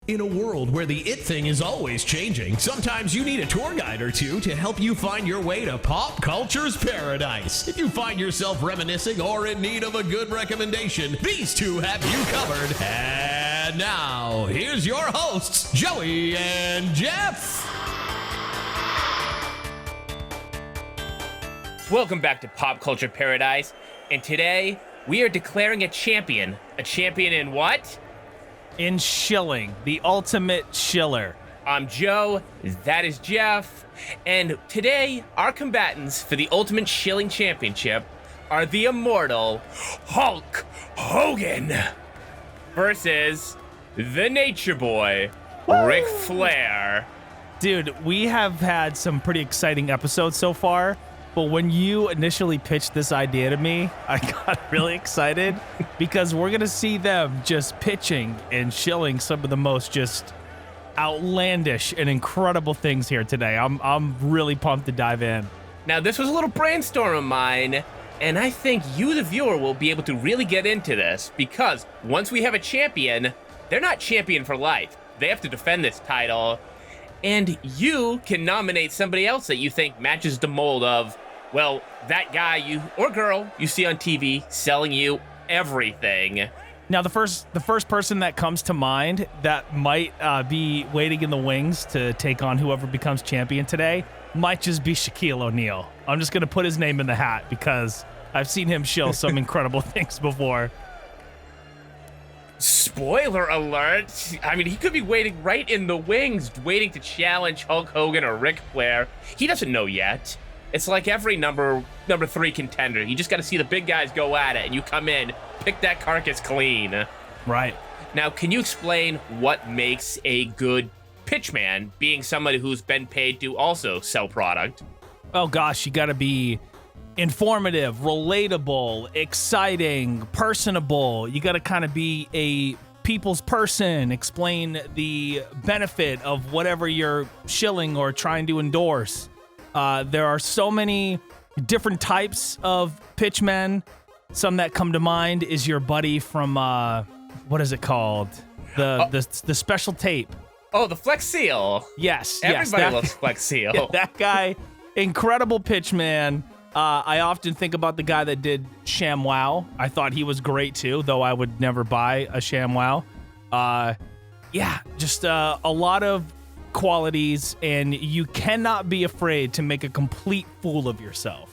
In a world where the it thing is always changing, sometimes you need a tour guide or two to help you find your way to pop culture's paradise. If you find yourself reminiscing or in need of a good recommendation, these two have you covered. And now, here's your hosts, Joey and Jeff. Welcome back to Pop Culture Paradise, and today we are declaring a champion. A champion in what? In shilling, the ultimate shiller. I'm Joe, that is Jeff, and today our combatants for the Ultimate Shilling Championship are the immortal Hulk Hogan versus the Nature Boy, Ric Flair. Dude, we have had some pretty exciting episodes so far, but when you initially pitched this idea to me, I got really excited because we're going to see them just pitching and shilling some of the most just outlandish and incredible things here today. I'm really pumped to dive in. Now, this was a little brainstorm of mine, and I think you, the viewer, will be able to really get into this because once we have a champion, they're not champion for life. They have to defend this title, and you can nominate somebody else that you think matches the mold of, well, that guy you or girl you see on TV selling you everything. Now, the first person that comes to mind that might be waiting in the wings to take on whoever becomes champion today might just be Shaquille O'Neal. I'm just going to put his name in the hat because I've seen him shill some incredible things before. Spoiler alert! I mean, he could be waiting right in the wings, waiting to challenge Hulk Hogan or Ric Flair. He doesn't know yet. It's like every number 3 contender. You just got to see the big guys go at it, and you come in, pick that carcass clean. Right. Now, can you explain what makes a good pitchman, being somebody who's been paid to also sell product? Oh gosh, you got to be informative, relatable, exciting, personable. You got to kind of be a people's person, explain the benefit of whatever you're shilling or trying to endorse. There are so many different types of pitchmen. Some that come to mind is your buddy from, what is it called? The special tape. Oh, the Flex Seal. Yes. Everybody loves Flex Seal. That guy, incredible pitchman. I often think about the guy that did ShamWow. I thought he was great too, though I would never buy a ShamWow. Just a lot of qualities, and you cannot be afraid to make a complete fool of yourself.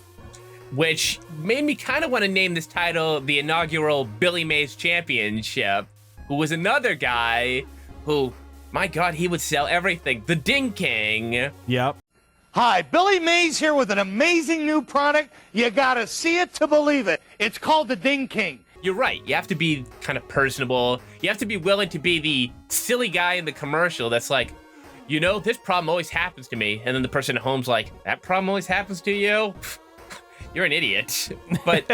Which made me kind of want to name this title the inaugural Billy Mays Championship, who was another guy who, my God, he would sell everything. The Ding King. Yep. Hi, Billy Mays here with an amazing new product. You gotta see it to believe it. It's called the Ding King. You're right. You have to be kind of personable. You have to be willing to be the silly guy in the commercial that's like, you know, this problem always happens to me. And then the person at home's like, that problem always happens to you? You're an idiot. But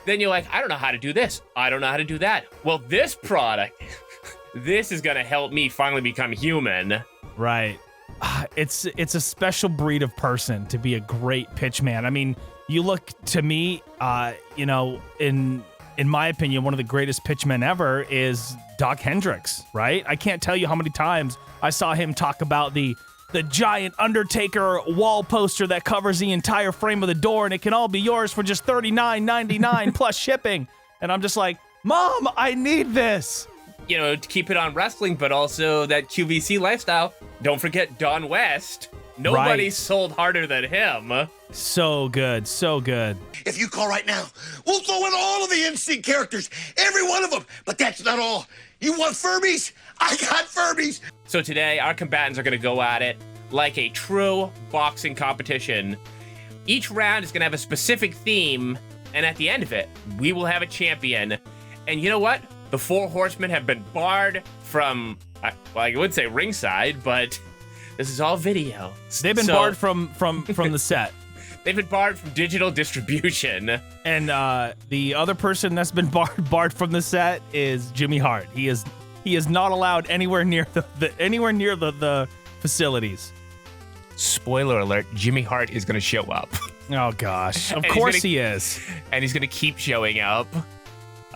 then you're like, I don't know how to do this. I don't know how to do that. Well, this product, this is going to help me finally become human. Right. It's a special breed of person to be a great pitchman. I mean, you look to me, in my opinion, one of the greatest pitchmen ever is Doc Hendricks, right? I can't tell you how many times I saw him talk about the giant Undertaker wall poster that covers the entire frame of the door, and it can all be yours for just $39.99 plus shipping. And I'm just like, Mom, I need this. You know, to keep it on wrestling, but also that QVC lifestyle. Don't forget Don West. Nobody sold harder than him. So good, so good. If you call right now, we'll throw in all of the NC characters, every one of them. But that's not all. You want Furbies? I got Furbies. So today, our combatants are going to go at it like a true boxing competition. Each round is going to have a specific theme, and at the end of it, we will have a champion. And you know what? The 4 horsemen have been barred from, well, I would say ringside, but this is all video. They've been barred from the set. They've been barred from digital distribution. And the other person that's been barred from the set is Jimmy Hart. He is not allowed anywhere near the facilities. Spoiler alert, Jimmy Hart is going to show up. Oh gosh. Of course he is. And he's going to keep showing up.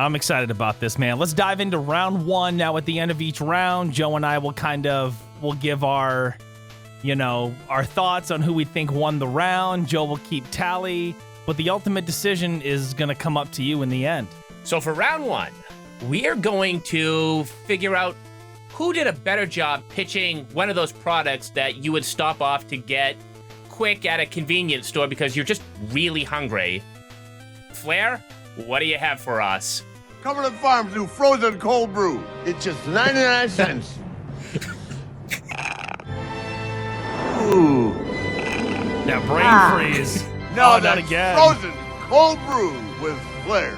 I'm excited about this, man. Let's dive into round one. Now, at the end of each round, Joe and I will we'll give our thoughts on who we think won the round. Joe will keep tally, but the ultimate decision is going to come up to you in the end. So for round one, we are going to figure out who did a better job pitching one of those products that you would stop off to get quick at a convenience store because you're just really hungry. Flair, what do you have for us? Cumberland Farms new frozen cold brew. It's just 99 cents. Ooh. Now, brain freeze. No, not again. Frozen cold brew with Flair.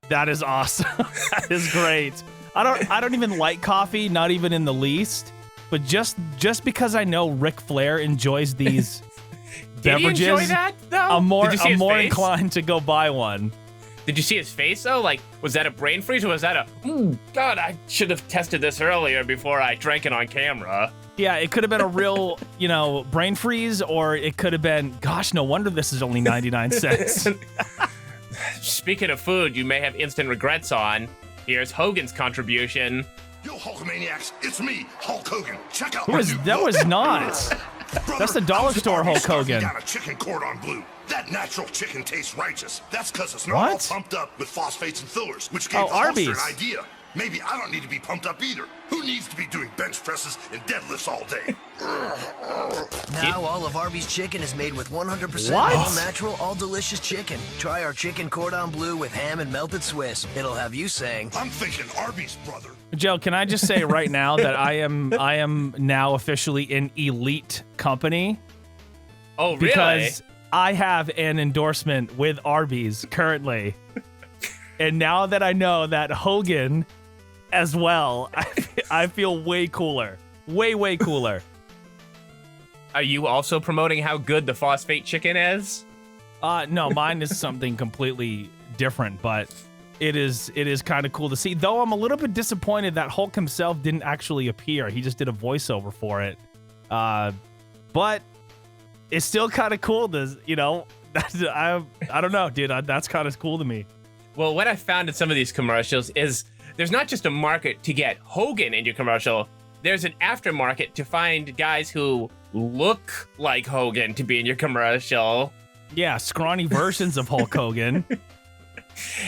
That is awesome. That is great. I don't even like coffee, not even in the least. But just because I know Ric Flair enjoys these beverages, Did he enjoy that though? I'm more face? inclined to go buy one. Did you see his face though? Like, was that a brain freeze or was that God, I should have tested this earlier before I drank it on camera. Yeah, it could have been a real, brain freeze, or it could have been, gosh, no wonder this is only 99 cents. Speaking of food, you may have instant regrets on. Here's Hogan's contribution. Yo, Hulkamaniacs, it's me, Hulk Hogan. Check out That was not. That's the dollar store Hulk Hogan. Got a chicken cordon bleu. That natural chicken tastes righteous. That's because it's not all What? pumped up with phosphates and fillers, which gave the Arby's. Hulkster an idea. Maybe I don't need to be pumped up either. Who needs to be doing bench presses and deadlifts all day? Now all of Arby's chicken is made with 100% What? all natural, all delicious chicken. Try our chicken cordon bleu with ham and melted Swiss. It'll have you saying, I'm thinking Arby's, brother. Joe, can I just say right now that I am now officially an elite company Oh, really? because I have an endorsement with Arby's currently. And now that I know that Hogan as well, I feel way cooler. Way cooler. Are you also promoting how good the phosphate chicken is? No, mine is something completely different, but it is kind of cool to see. Though I'm a little bit disappointed that Hulk himself didn't actually appear. He just did a voiceover for it. But it's still kind of cool to, I don't know, dude. That's kind of cool to me. Well, what I found in some of these commercials is there's not just a market to get Hogan in your commercial. There's an aftermarket to find guys who look like Hogan to be in your commercial. Yeah, scrawny versions of Hulk Hogan.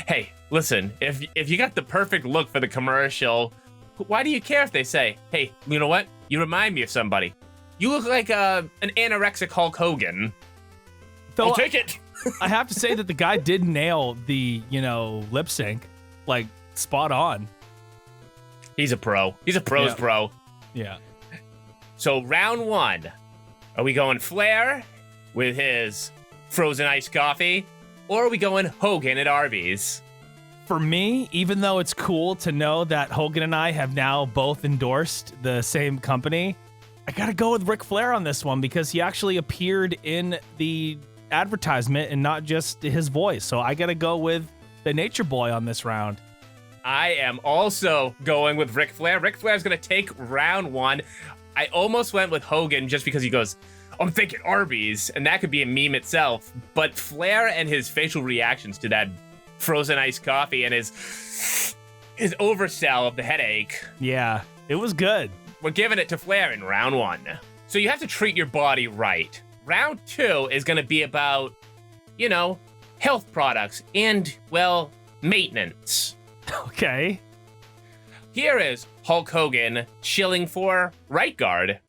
Hey, listen, if you got the perfect look for the commercial, why do you care if they say, hey, you know what? You remind me of somebody. You look like an anorexic Hulk Hogan. Though I'll take it. I have to say that the guy did nail the, lip sync, like spot on. He's a pro. He's a pro's pro. Yeah. So round one, are we going Flair with his frozen iced coffee, or are we going Hogan at Arby's? For me, even though it's cool to know that Hogan and I have now both endorsed the same company, I gotta go with Ric Flair on this one because he actually appeared in the advertisement and not just his voice. So I gotta go with the Nature Boy on this round. I am also going with Ric Flair. Ric Flair's gonna take round one. I almost went with Hogan just because he goes, I'm thinking Arby's, and that could be a meme itself. But Flair and his facial reactions to that frozen iced coffee and his oversell of the headache. Yeah, it was good. We're giving it to Flair in round one. So you have to treat your body right. Round two is going to be about, health products and, maintenance. Okay. Here is Hulk Hogan shilling for right guard.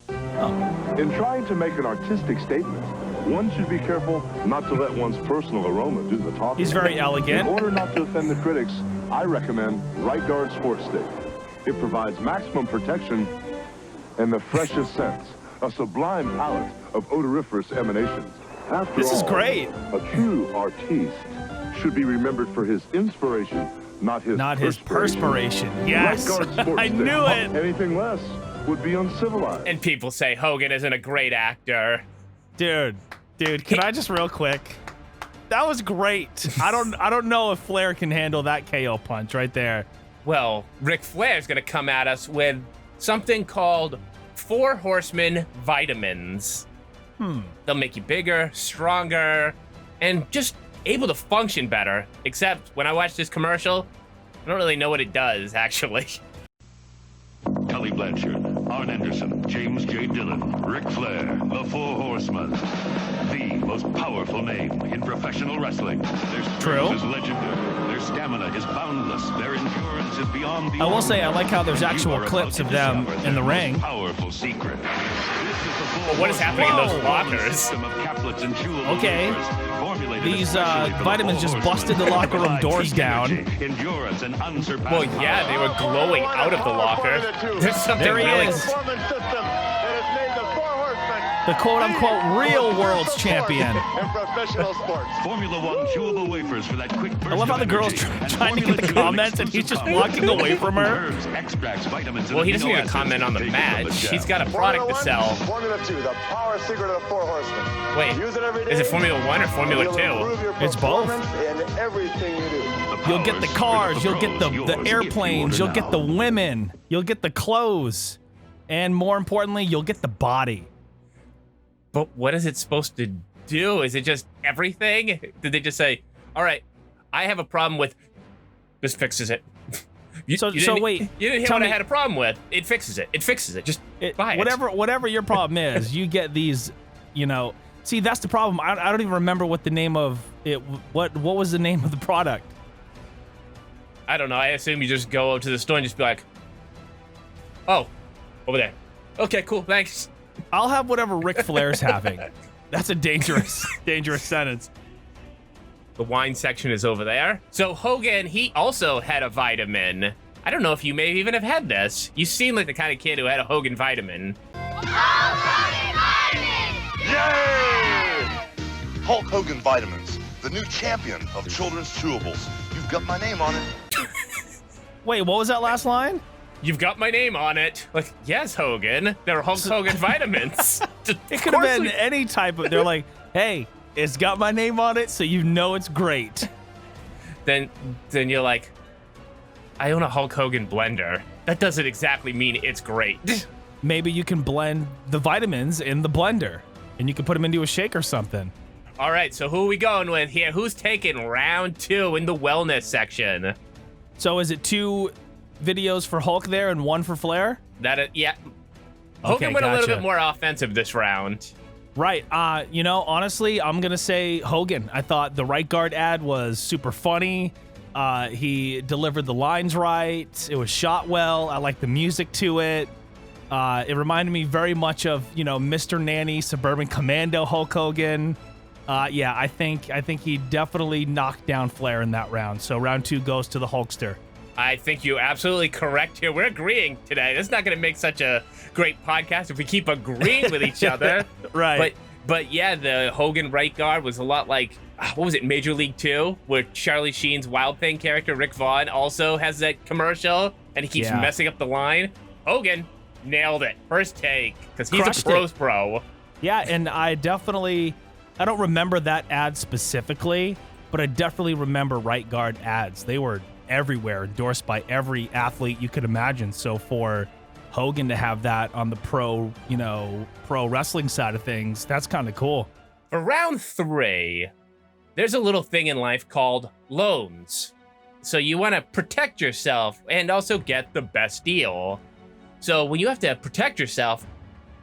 In trying to make an artistic statement, one should be careful not to let one's personal aroma do the talking. He's very elegant. In order not to offend the critics, I recommend Right Guard Sports Stick. It provides maximum protection and the freshest scents, a sublime palette of odoriferous emanations. After This is all, great. A true artiste should be remembered for his inspiration, not his perspiration. Yes, Right Guard Sports I Stick. knew it. Anything less would be uncivilized. And people say Hogan isn't a great actor. Dude, can I just real quick? That was great. I don't know if Flair can handle that KO punch right there. Well, Ric Flair's gonna come at us with something called 4 Horsemen vitamins. They'll make you bigger, stronger, and just able to function better. Except when I watched this commercial, I don't really know what it does, actually. Tully Blanchard, Arn Anderson, James J. Dillon, Ric Flair, the Four Horsemen. The most powerful name in professional wrestling. Their strength is legendary. Their stamina is boundless. Their endurance is beyond the... I will say I like how there's actual clips of them in the ring. Powerful secret. Well, what is happening in those lockers? Okay. These vitamins just busted the locker room doors down. Well, yeah, they were glowing out of the locker. There's something There he really... is. The quote-unquote real world's champion. Formula One chewable wafers for that quick burst. I love how the girl's trying to get the comments and he's just walking away from her. Well, he doesn't get a comment on the match. He's got a product to sell. Formula 2, the power secret of the Four Horsemen. Wait, is it Formula 1 or Formula 2? It's both. In everything you do. You'll get the cars, you'll get the airplanes, you'll get the women, you'll get the clothes, and more importantly, you'll get the body. But what is it supposed to do? Is it just everything? Did they just say, all right, I have a problem with... This fixes it. So wait. You didn't hear what I had a problem with. It fixes it. It fixes it. Just buy it. Whatever your problem is, you get these, you know... See, that's the problem. I don't even remember what the name of it... What was the name of the product? I don't know. I assume you just go to the store and just be like, oh, over there. Okay, cool. Thanks. I'll have whatever Ric Flair's having. That's a dangerous sentence. The wine section is over there. So Hogan, he also had a vitamin. I don't know if you may even have had this. You seem like the kind of kid who had a Hogan vitamin. Yay! Hulk Hogan Vitamins, the new champion of children's chewables. You've got my name on it. Wait, what was that last line? You've got my name on it. Like, yes, Hogan. They're Hulk Hogan vitamins. It could have been any type of... They're like, hey, it's got my name on it, so you know it's great. Then you're like, I own a Hulk Hogan blender. That doesn't exactly mean it's great. Maybe you can blend the vitamins in the blender, and you can put them into a shake or something. All right, so who are we going with here? Who's taking round 2 in the wellness section? So is it 2 videos for Hulk there and 1 for Flair? Yeah. Hogan Okay, went a little gotcha. bit more offensive this round. Right. You know, honestly, I'm going to say Hogan. I thought the right guard ad was super funny. He delivered the lines right. It was shot well. I like the music to it. It reminded me very much of, you know, Mr. Nanny, Suburban Commando Hulk Hogan. Yeah, I think he definitely knocked down Flair in that round. So round 2 goes to the Hulkster. I think you're absolutely correct here. We're agreeing today. This is not going to make such a great podcast if we keep agreeing with each other. Right. But yeah, the Hogan right guard was a lot like, what was it, Major League 2, where Charlie Sheen's Wild Thing character, Rick Vaughn, also has that commercial, and he keeps messing up the line. Hogan nailed it. First take, because he's Crushed a pro's it. pro. Yeah, and I don't remember that ad specifically, but I definitely remember right guard ads. They were everywhere, endorsed by every athlete you could imagine. So for Hogan to have that on the pro wrestling side of things, that's kind of cool. For round 3, there's a little thing in life called loans. So you want to protect yourself and also get the best deal. So when you have to protect yourself,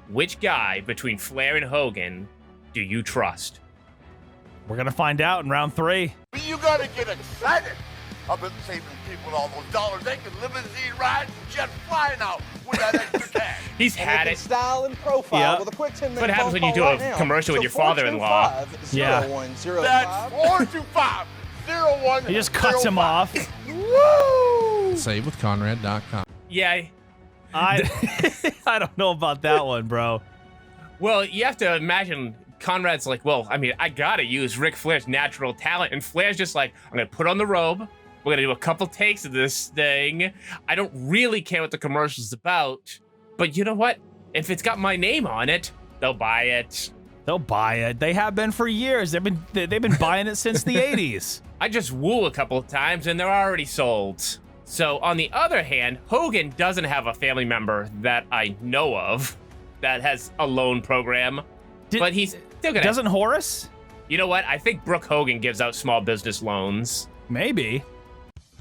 which guy between Flair and Hogan do you trust? We're going to find out in round 3. You gotta get excited. I've been saving people all those dollars. They can limousine rides and jet fly now with that extra cash. He's had it. Style and profile with a quick 10-minute What happens when you do a commercial with your father-in-law? Yeah. That's 425-01. He just cuts him off. Woo! SaveWithConrad.com. Yeah. I don't know about that one, bro. Well, you have to imagine Conrad's like, well, I mean, I gotta use Ric Flair's natural talent. And Flair's just like, I'm gonna put on the robe. We're gonna do a couple takes of this thing. I don't really care what the commercial's about. But you know what? If it's got my name on it, they'll buy it. They'll buy it. They have been for years. They've been buying it since the 80s. I just woo a couple of times and they're already sold. So on the other hand, Hogan doesn't have a family member that I know of that has a loan program. But he's still gonna... Doesn't Horace? You know what? I think Brooke Hogan gives out small business loans. Maybe.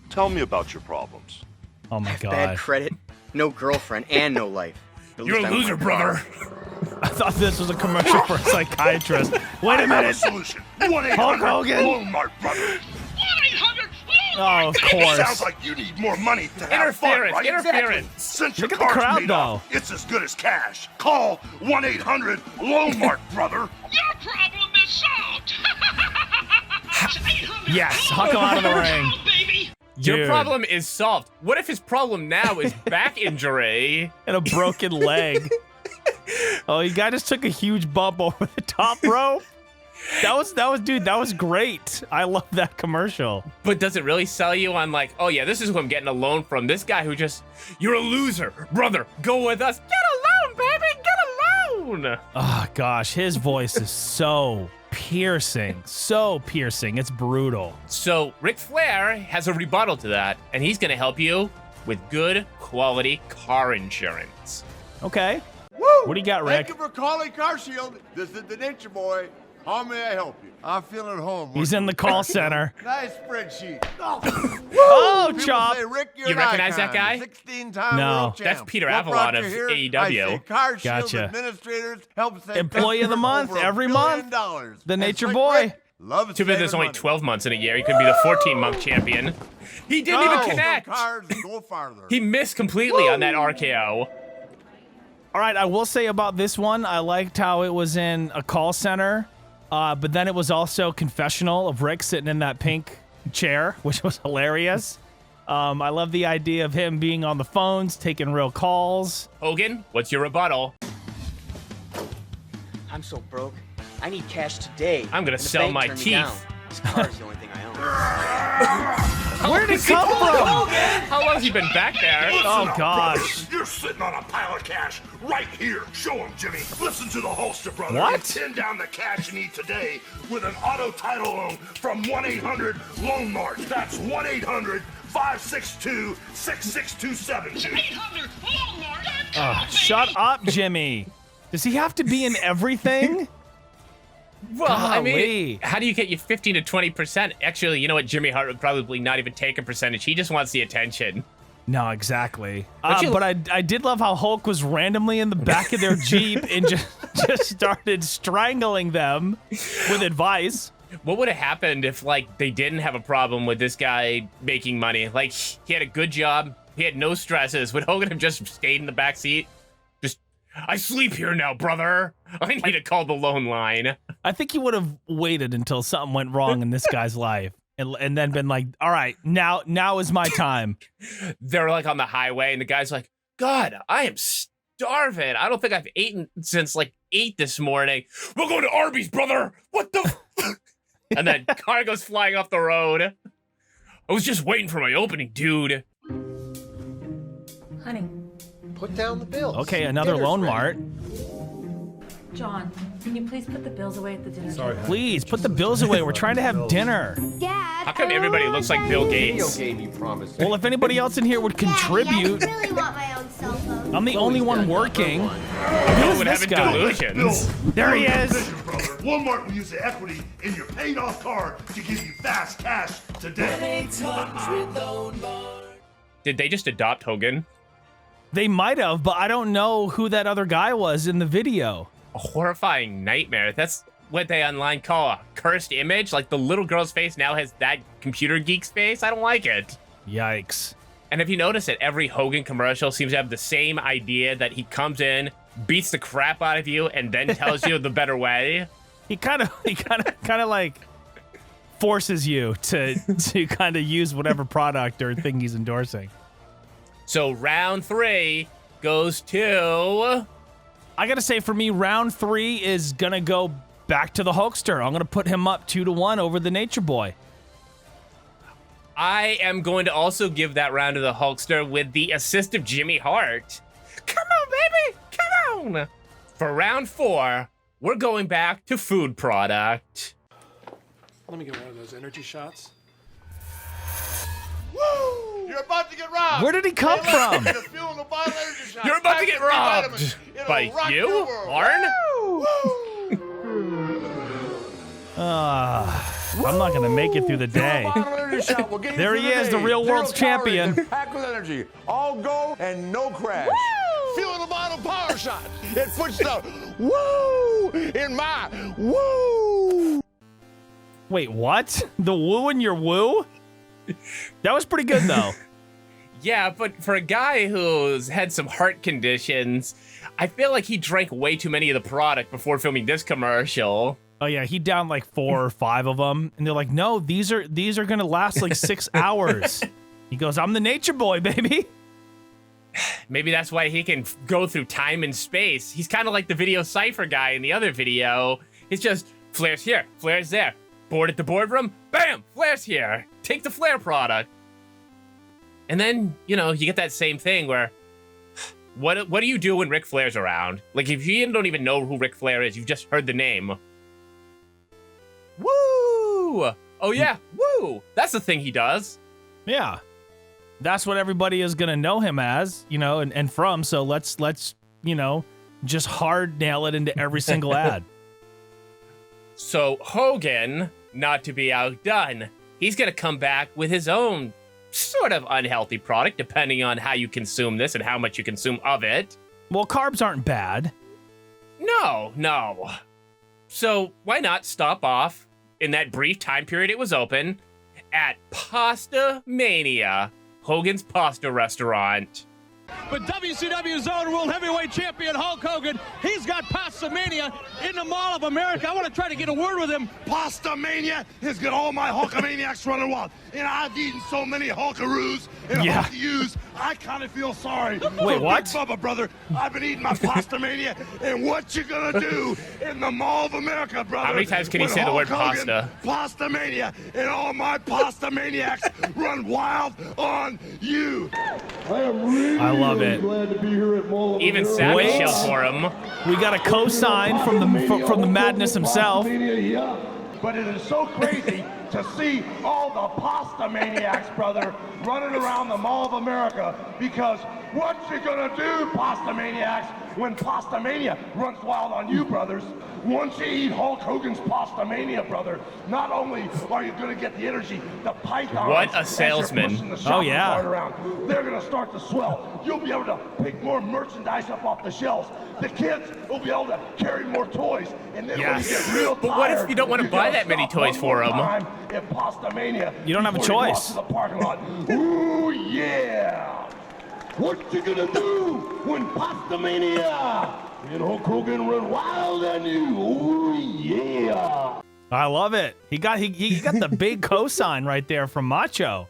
Tell me about your problems. Oh my God. Bad credit, no girlfriend, and no life. You're a loser, brother. I thought this was a commercial for a psychiatrist. Wait a minute. Solution. Hulk Hogan. Walmart, brother. Oh, of course. Sounds like you need more money to have fun, right? Interference. Since your Look at the card's crowd, paid though. off, it's as good as cash. Call 1-800-Walmart, brother. Your problem is solved. Yes, huck him out of the ring. Your Dude. problem is solved. What if his problem now is back injury And a broken leg. Oh, you guy just took a huge bump over the top rope. That was great. I love that commercial. But does it really sell you on like, oh yeah, this is who I'm getting a loan from. This guy who you're a loser. Brother, go with us. Get a loan, baby. Get a loan. Oh, gosh. His voice is so piercing. So piercing. It's brutal. So Ric Flair has a rebuttal to that, and he's going to help you with good quality car insurance. Okay. Woo! What do you got, Rick? Thank you for calling Car Shield. This is the Nature Boy. How may I help you? I feel at home. He's in the call center. Nice spreadsheet. Oh, People Chop. say, Rick, you're You an recognize icon, that guy? 16-time No. world champ. That's Peter What Avalon brought of you here? AEW. I say Car Shield Gotcha. administrators help save Employee of the customers month, over every $1 month. billion. The And Nature Slick Boy. Rick loves Too bad there's saving only money. 12 months in a year. He could be the 14-month champion. He didn't even connect. Cars go farther. He missed completely on that RKO. All right, I will say about this one, I liked how it was in a call center, but then it was also confessional of Rick sitting in that pink chair, which was hilarious. I love the idea of him being on the phones, taking real calls. Hogan, what's your rebuttal? I'm so broke. I need cash today. I'm gonna And the sell bank my turned me teeth. down. This car is the only thing I own. Where did it come from? How long has he been back there? Oh, gosh. You're sitting on a pile of cash right here. Show him, Jimmy. Listen to the Holster brother. What? And pin down the cash you need today with an auto title loan from 1-800 Mart. That's 1-800-562-6627, Jimmy. 800 Walmart. Shut up, Jimmy. Does he have to be in everything? Well, I Golly. mean, how do you get you 15 to 20%? Actually, you know what? Jimmy Hart would probably not even take a percentage. He just wants the attention. No, exactly. But But I did love how Hulk was randomly in the back of their Jeep and just started strangling them with advice. What would have happened if, like, they didn't have a problem with this guy making money? Like, he had a good job. He had no stresses. Would Hogan have just stayed in the back seat? Just, I sleep here now, brother. I need to call the loan line. I think he would have waited until something went wrong in this guy's life and then been like, all right, now is my time. They're, like, on the highway, and the guy's like, God, I am starving. I don't think I've eaten since, like, 8 this morning. We're going to Arby's, brother. What the... And then car goes flying off the road. I was just waiting for my opening, dude. Honey. Put down the bills. Okay, another Dinner's Loan ready. Mart. John, can you please put the bills away at the dinner table? Please, put the bills away. We're trying to have dinner. Dad, How come everybody looks like Bill Gates? Video game you promised. Well, if anybody else in here would contribute, I really want my own cell phone. I'm the only one working. No Who's one this having guy? delusions. There he is. Vision, brother. Walmart will use the equity in your paid-off car to give you fast cash today. Did they just adopt Hogan? They might have, but I don't know who that other guy was in the video. A horrifying nightmare. That's what they online call a cursed image. Like, the little girl's face now has that computer geek's face. I don't like it. Yikes. And if you notice it, every Hogan commercial seems to have the same idea that he comes in, beats the crap out of you, and then tells you the better way. He kind of like forces you to kind of use whatever product or thing he's endorsing. So round 3 goes to... I gotta say, for me, round 3 is gonna go back to the Hulkster. I'm gonna put him up 2-1 over the Nature Boy. I am going to also give that round to the Hulkster with the assist of Jimmy Hart. Come on, baby! Come on! For round 4, we're going back to food product. Let me get one of those energy shots. Woo! You're about to get robbed. Where did he come from? You're about to get robbed! By you, Arn? I'm not gonna make it through the day. energy shot will get you There through he is, day. the real 0 world's calories champion. and packed with energy. All go and no crash. Feel the bottom power shot. It puts the woo in my woo. Wait, what? The woo in your woo? That was pretty good, though. Yeah, but for a guy who's had some heart conditions, I feel like he drank way too many of the product before filming this commercial. Oh yeah, he downed like 4 or 5 of them, and they're like, "No, these are gonna last like 6 hours." He goes, "I'm the nature boy, baby." Maybe that's why he can go through time and space. He's kind of like the video cipher guy in the other video. It's just Flair's here, Flair's there. Bored at the boardroom, bam, Flair's here. Take the Flair product. And then, you get that same thing where, what do you do when Ric Flair's around? Like, if you don't even know who Ric Flair is, you've just heard the name. Woo! Oh yeah, woo! That's the thing he does. Yeah. That's what everybody is gonna know him as, and from, so let's just hard nail it into every single ad. So Hogan, not to be outdone, he's gonna come back with his own sort of unhealthy product, depending on how you consume this and how much you consume of it. Well, carbs aren't bad. No. So why not stop off in that brief time period it was open at Pasta Mania, Hogan's pasta restaurant. But WCW's own World Heavyweight Champion Hulk Hogan, he's got Pasta Mania in the Mall of America. I want to try to get a word with him. Pasta Mania has got all my Hulkamaniacs running wild. And I've eaten so many Hulkaroos and Hulk-U's, I kind of feel sorry. Wait, what? Big Bubba, brother, I've been eating my Pasta Mania, and what you gonna do in the Mall of America, brother? How many times can you say the word pasta? Pasta Mania, and all my Pasta Maniacs run wild on you. I am really I love it. glad to be here at Mall of Even America. Savage Wait. yelled for him. We got a cosign from the madness himself. But it is so crazy to see all the Pasta Maniacs, brother, running around the Mall of America, because what you gonna do, Pasta Maniacs, when Pasta Mania runs wild on you, brothers? Once you eat Hulk Hogan's Pasta Mania, brother, not only are you gonna get the energy, the pythons, What a as you're salesman. pushing the Oh, shopping yeah. cart around, they're gonna start to swell. You'll be able to pick more merchandise up off the shelves. The kids will be able to carry more toys, and then when you get real tired, But what if you don't want to buy that many toys for them? At Pasta Mania, You don't have a before you choice. walk to the parking lot. Ooh yeah! What you gonna do when Pasta Mania and Hulk Hogan run wild on you? Ooh yeah! I love it. He got the big cosign right there from Macho.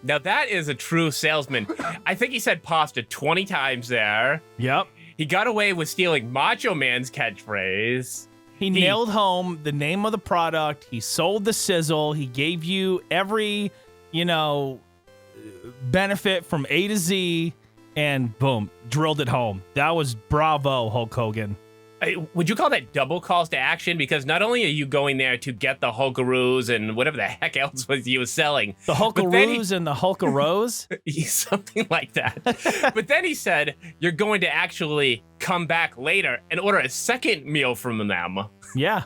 Now that is a true salesman. I think he said pasta 20 times there. Yep. He got away with stealing Macho Man's catchphrase. He nailed home the name of the product. He sold the sizzle. He gave you every, benefit from A to Z, and boom, drilled it home. That was bravo, Hulk Hogan. Would you call that double calls to action? Because not only are you going there to get the Hulkaroos and whatever the heck else was he was selling. The Hulkaroos and the Hulkaroos? Something like that. But then he said, you're going to actually come back later and order a second meal from them. Yeah.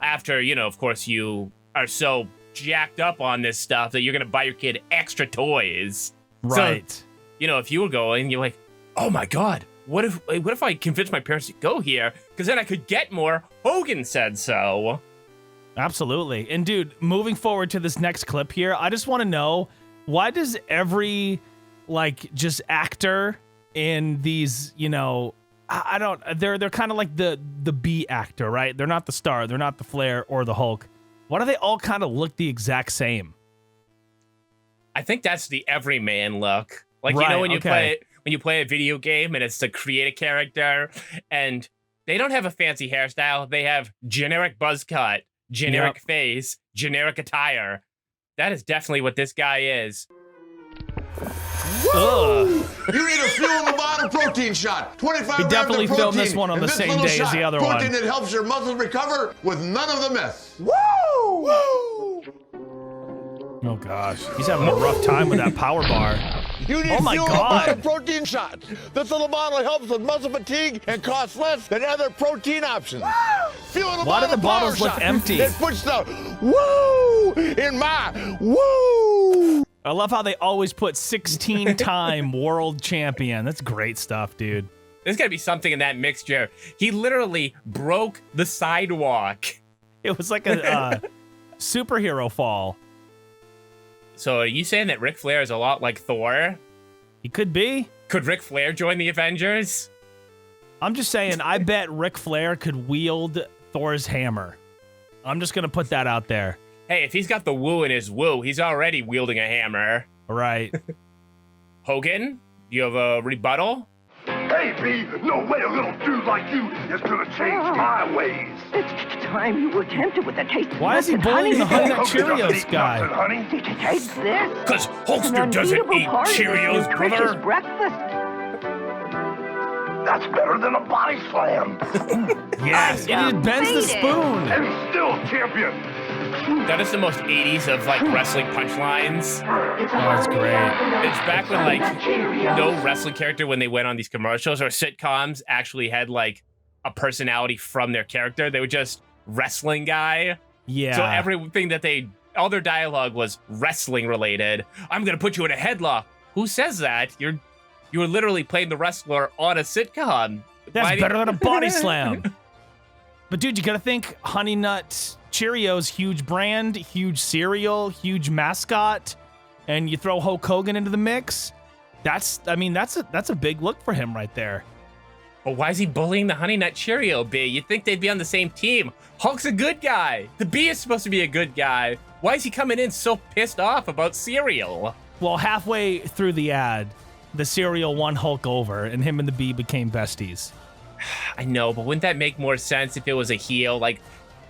After, of course, you are so jacked up on this stuff that you're going to buy your kid extra toys. Right. So, if you were going, you're like, oh my God. What if I convinced my parents to go here? Because then I could get more. Hogan said so. Absolutely. And dude, moving forward to this next clip here, I just want to know, why does every just actor in these, I don't, they're kind of like the B actor, right? They're not the star, they're not the Flair or the Hulk. Why do they all kind of look the exact same? I think that's the everyman look. Like, right, when you play a video game and it's to create a character, and they don't have a fancy hairstyle. They have generic buzz cut, generic face, generic attire. That is definitely what this guy is. You need a fuel in the bottom protein shot. 25 He grams definitely of protein. filmed this one on And the this same little day as the other one. protein that helps your muscles recover with none of the mess. Woo! Woo! Oh gosh, he's having a rough time with that power bar. You need Oh my fuel God. in the protein shot. This little bottle helps with muscle fatigue and costs less than other protein options. Fuel in the Why do bottom the bottles power look shot. empty? It puts the woo in my woo. I love how they always put 16-time world champion. That's great stuff, dude. There's got to be something in that mixture. He literally broke the sidewalk. It was like a superhero fall. So are you saying that Ric Flair is a lot like Thor? He could be. Could Ric Flair join the Avengers? I'm just saying, I bet Ric Flair could wield Thor's hammer. I'm just going to put that out there. Hey, if he's got the woo in his woo, he's already wielding a hammer. Right. Hogan, do you have a rebuttal? Hey, B, no way a little dude like you is gonna change my ways. It's time you attempted with the taste. Why is he bullying the Honey Nut Cheerios guy? Did you taste this? Because Hulkster doesn't eat Cheerios, brother. Breakfast. That's better than a body slam. Yes, it bends the spoon. And still champion. That is the most 80s of like wrestling punchlines. Oh, that's great. It's back when like no wrestling character, when they went on these commercials or sitcoms, actually had like a personality from their character. They were just wrestling guy. Yeah. So everything that all their dialogue was wrestling related. I'm gonna put you in a headlock. Who says that? You were literally playing the wrestler on a sitcom. That's better than a body slam. But dude, you gotta think Honey Nut Cheerios, huge brand, huge cereal, huge mascot, and you throw Hulk Hogan into the mix. That's a big look for him right there. Well, why is he bullying the Honey Nut Cheerio bee? You'd think they'd be on the same team. Hulk's a good guy. The bee is supposed to be a good guy. Why is he coming in so pissed off about cereal? Well, halfway through the ad, the cereal won Hulk over, and him and the bee became besties. I know, but wouldn't that make more sense if it was a heel? Like,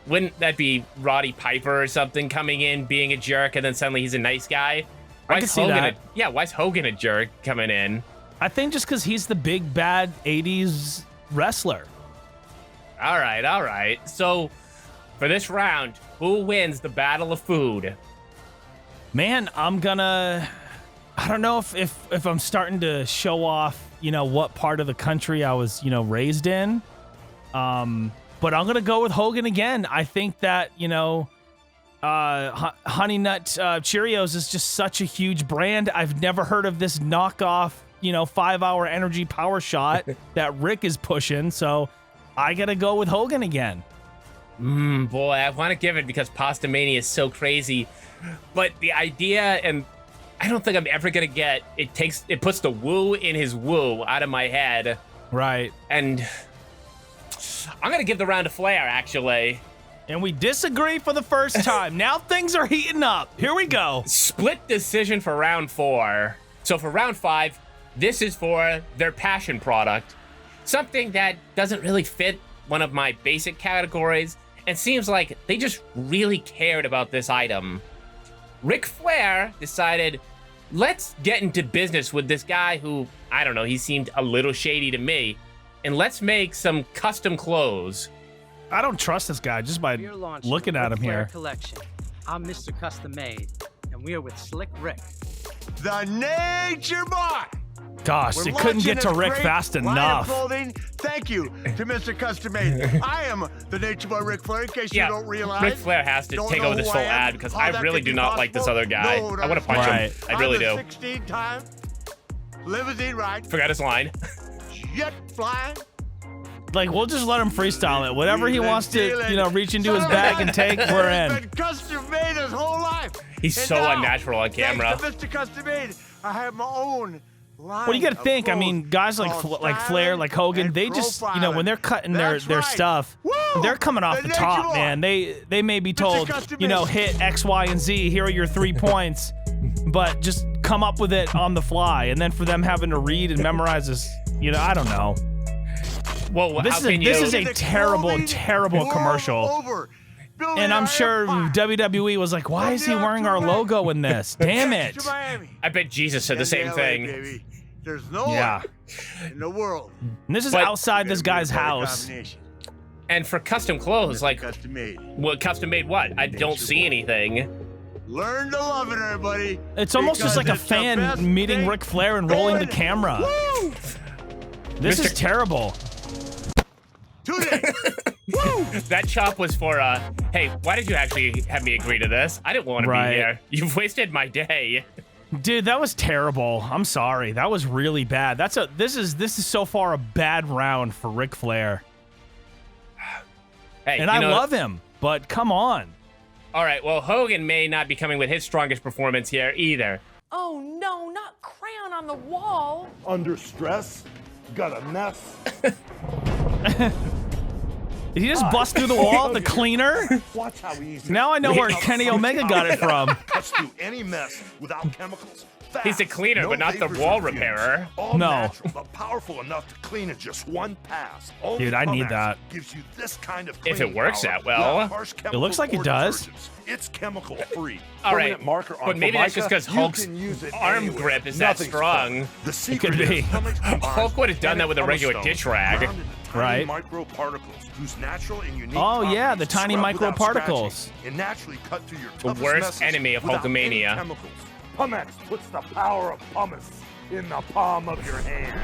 wouldn't that be Roddy Piper or something coming in, being a jerk, and then suddenly he's a nice guy? I can see that. Why is Hogan a jerk coming in? I think just because he's the big, bad 80s wrestler. All right. So, for this round, who wins the Battle of Food? Man, I don't know if I'm starting to show off, what part of the country I was, raised in. But I'm going to go with Hogan again. I think that, Honey Nut Cheerios is just such a huge brand. I've never heard of this knockoff, 5-hour energy power shot that Rick is pushing. So I got to go with Hogan again. Boy, I want to give it because Pasta Mania is so crazy. But the idea, and I don't think I'm ever going to get, it puts the woo in his woo out of my head. Right. And I'm going to give the round to Flair, actually. And we disagree for the first time. Now things are heating up. Here we go. Split decision for round 4. So for round 5, this is for their passion product. Something that doesn't really fit one of my basic categories, and seems like they just really cared about this item. Ric Flair decided, let's get into business with this guy who, I don't know, he seemed a little shady to me, and let's make some custom clothes. I don't trust this guy just by looking at him here. Collection. I'm Mr. Custom Made, and we are with Slick Rick. The Nature Boy. Gosh, it couldn't get to Rick fast enough. Thank you to Mr. Custom Made. I am the Nature Boy Ric Flair, in case you don't realize. Ric Flair has to take over this full ad because I really do not like this other guy. I want to punch him. I really do. 16-time limousine ride. Forgot his line. Jet flying. Like, we'll just let him freestyle it. Whatever he wants to, reach into his bag and take, we're in. He's been custom made his whole life. He's so unnatural on camera. Thanks to Mr. Custom Made, I have my own line. Well, you got to think. I mean, guys like Flair, like Hogan, they just, when they're cutting their stuff, they're coming off the top, man. They may be told, hit X, Y, and Z. Here are your 3 points, but just come up with it on the fly. And then for them having to read and memorize this, I don't know. Well, this is a terrible commercial. And I'm sure WWE was like, why is he wearing our logo in this? Damn it. I bet Jesus said the same thing. There's no one in the world. And this is outside this guy's house. And for custom clothes, like, what custom made what? I don't see anything. Learn to love it, everybody. It's almost just like a fan meeting Ric Flair and rolling the camera. This is terrible. Today, That chop was for, hey, why did you actually have me agree to this? I didn't want to be here. You've wasted my day. Dude, that was terrible. I'm sorry. That was really bad. This is so far a bad round for Ric Flair. Hey, and I love him, but come on. All right, well, Hogan may not be coming with his strongest performance here either. Oh no, not crayon on the wall. Under stress, got a mess. Did he just bust through the wall, the cleaner? Watch how easy. Now I know where Kenny Omega got it from. Cuts through any mess without chemicals. Fast, He's a cleaner, no but not the vapors wall or fumes. repairer. All No. natural, but powerful enough to clean in just one pass. Only Dude, I need Pumax that. Gives you this kind of If it cleaning works power that well. without harsh It looks like it chemicals or does. detergents. It's chemical free. All right, marker on but maybe that's just because Formica, you Hulk's can use it arm anywhere. grip is that Nothing's strong. perfect. The It secret could be. is Pumax combines Hulk would have done that with a regular Pumice ditch stone rag. ground into tiny Right. microparticles whose natural and unique Oh, yeah, properties the tiny scrub without microparticles. scratching and naturally cut through your The toughest worst messes enemy of without any Hulkamania. chemicals. Pumax puts the power of pumice in the palm of your hand.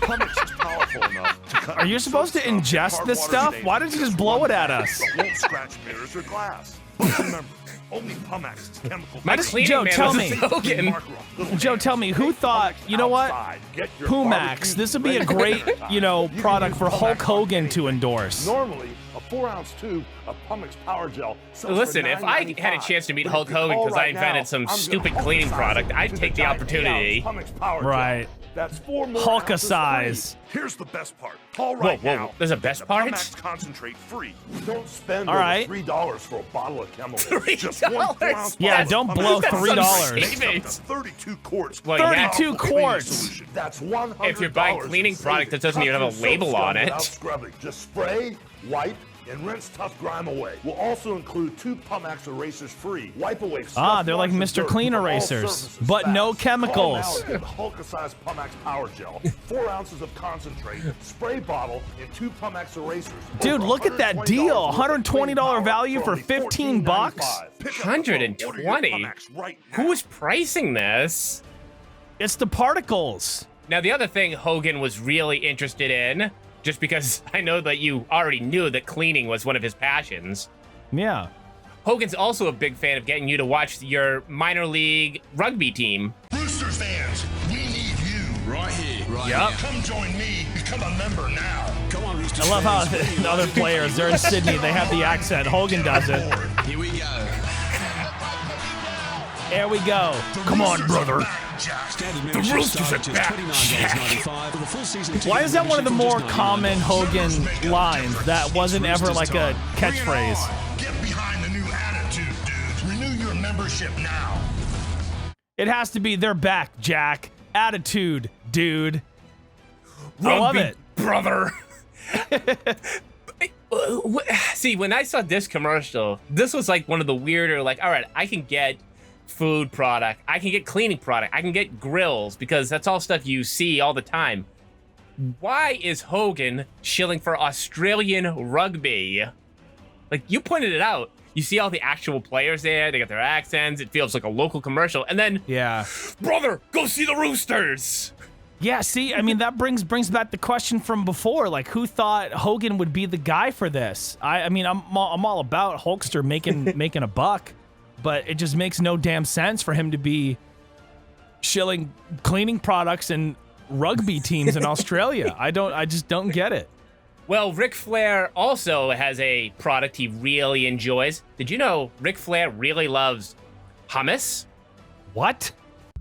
Pumice is powerful enough to cut Are you supposed to ingest this stuff? Why did you just blow it at us? But won't scratch mirrors or glass. But remember, only Pumax is chemical. My cleaning Joe, man tell was me. Hogan. Joe, tell me, who thought, you know what? Get your Pumax, barbecue this would be a ready for great, dinner time. you know, You can product use for Pumax Hulk on Hogan anything. to endorse. Normally, a 4-ounce tube of Pumice Power Gel sells Listen, for if I had a $9.95. chance to meet But Hulk if you Hogan call because I right invented now, some I'm gonna stupid cleaning Hulk-size product, it I'd to take the giant opportunity. 8-ounce Pumice Power Gel. Right. That's 4 more Hulk-a-size. Here's the best part. Call right Whoa, now. there's a Get best the part? Pumax concentrate free. Don't spend All over right. $3 for a bottle of chemicals. Just one $3? 4-ounce Yeah, bottle don't of blow Pumice $3. concentrate makes up to Savings. 32 quarts. Well, of yeah. 32 powerful cleaning quarts. solution. That's $100. If you're buying cleaning in product that savings. doesn't even have a Cut through label soap on scum it. without scrubbing. Just spray, wipe, and rinse tough grime away. We'll also include 2 Pumax erasers free. Wipe away scuff They're like marks and Mr. dirt Clean from all erasers, surfaces but no fast. chemicals. Call now and get Hulk-a-size Pumax Power Gel, 4 ounces of concentrate, spray bottle, and 2 Pumax erasers. Dude, Over look at that $120 deal. worth of cleaning $120 power value for only $15 bucks. $14.95. Pick up the phone. Order your 120? Pumax right now. Who is pricing this? It's the particles. Now, the other thing Hogan was really interested in, just because I know that you already knew that cleaning was one of his passions, Yeah. Hogan's also a big fan of getting you to watch your minor league rugby team. Rooster fans, we need you. Right here. Right Yep. here. Come join me. Become a member now. Come on, Rooster I love how fans. the other players, they're in Sydney, they have the accent. Hogan does it. Here we go. There we go. Come on, brother. The Roosters are back, Why is that one of the more common Hogan lines that wasn't ever like a catchphrase? Get behind the new attitude, dude. Renew your membership now. It has to be they're back, Jack. Attitude, dude. I love Rugby it. brother. See, when I saw this commercial, this was like one of the weirder, like, all right, I can get food product, I can get cleaning product, I can get grills, because that's all stuff you see all the time. Why is Hogan shilling for Australian rugby? Like, you pointed it out. You see all the actual players there, they got their accents, it feels like a local commercial, and then, Yeah. brother, go see the Roosters! Yeah, see, I mean, that brings back the question from before. Like, who thought Hogan would be the guy for this? I mean, I'm all about Hulkster making a buck, but it just makes no damn sense for him to be shilling cleaning products and rugby teams in Australia. I just don't get it. Well, Ric Flair also has a product he really enjoys. Did you know Ric Flair really loves hummus? What?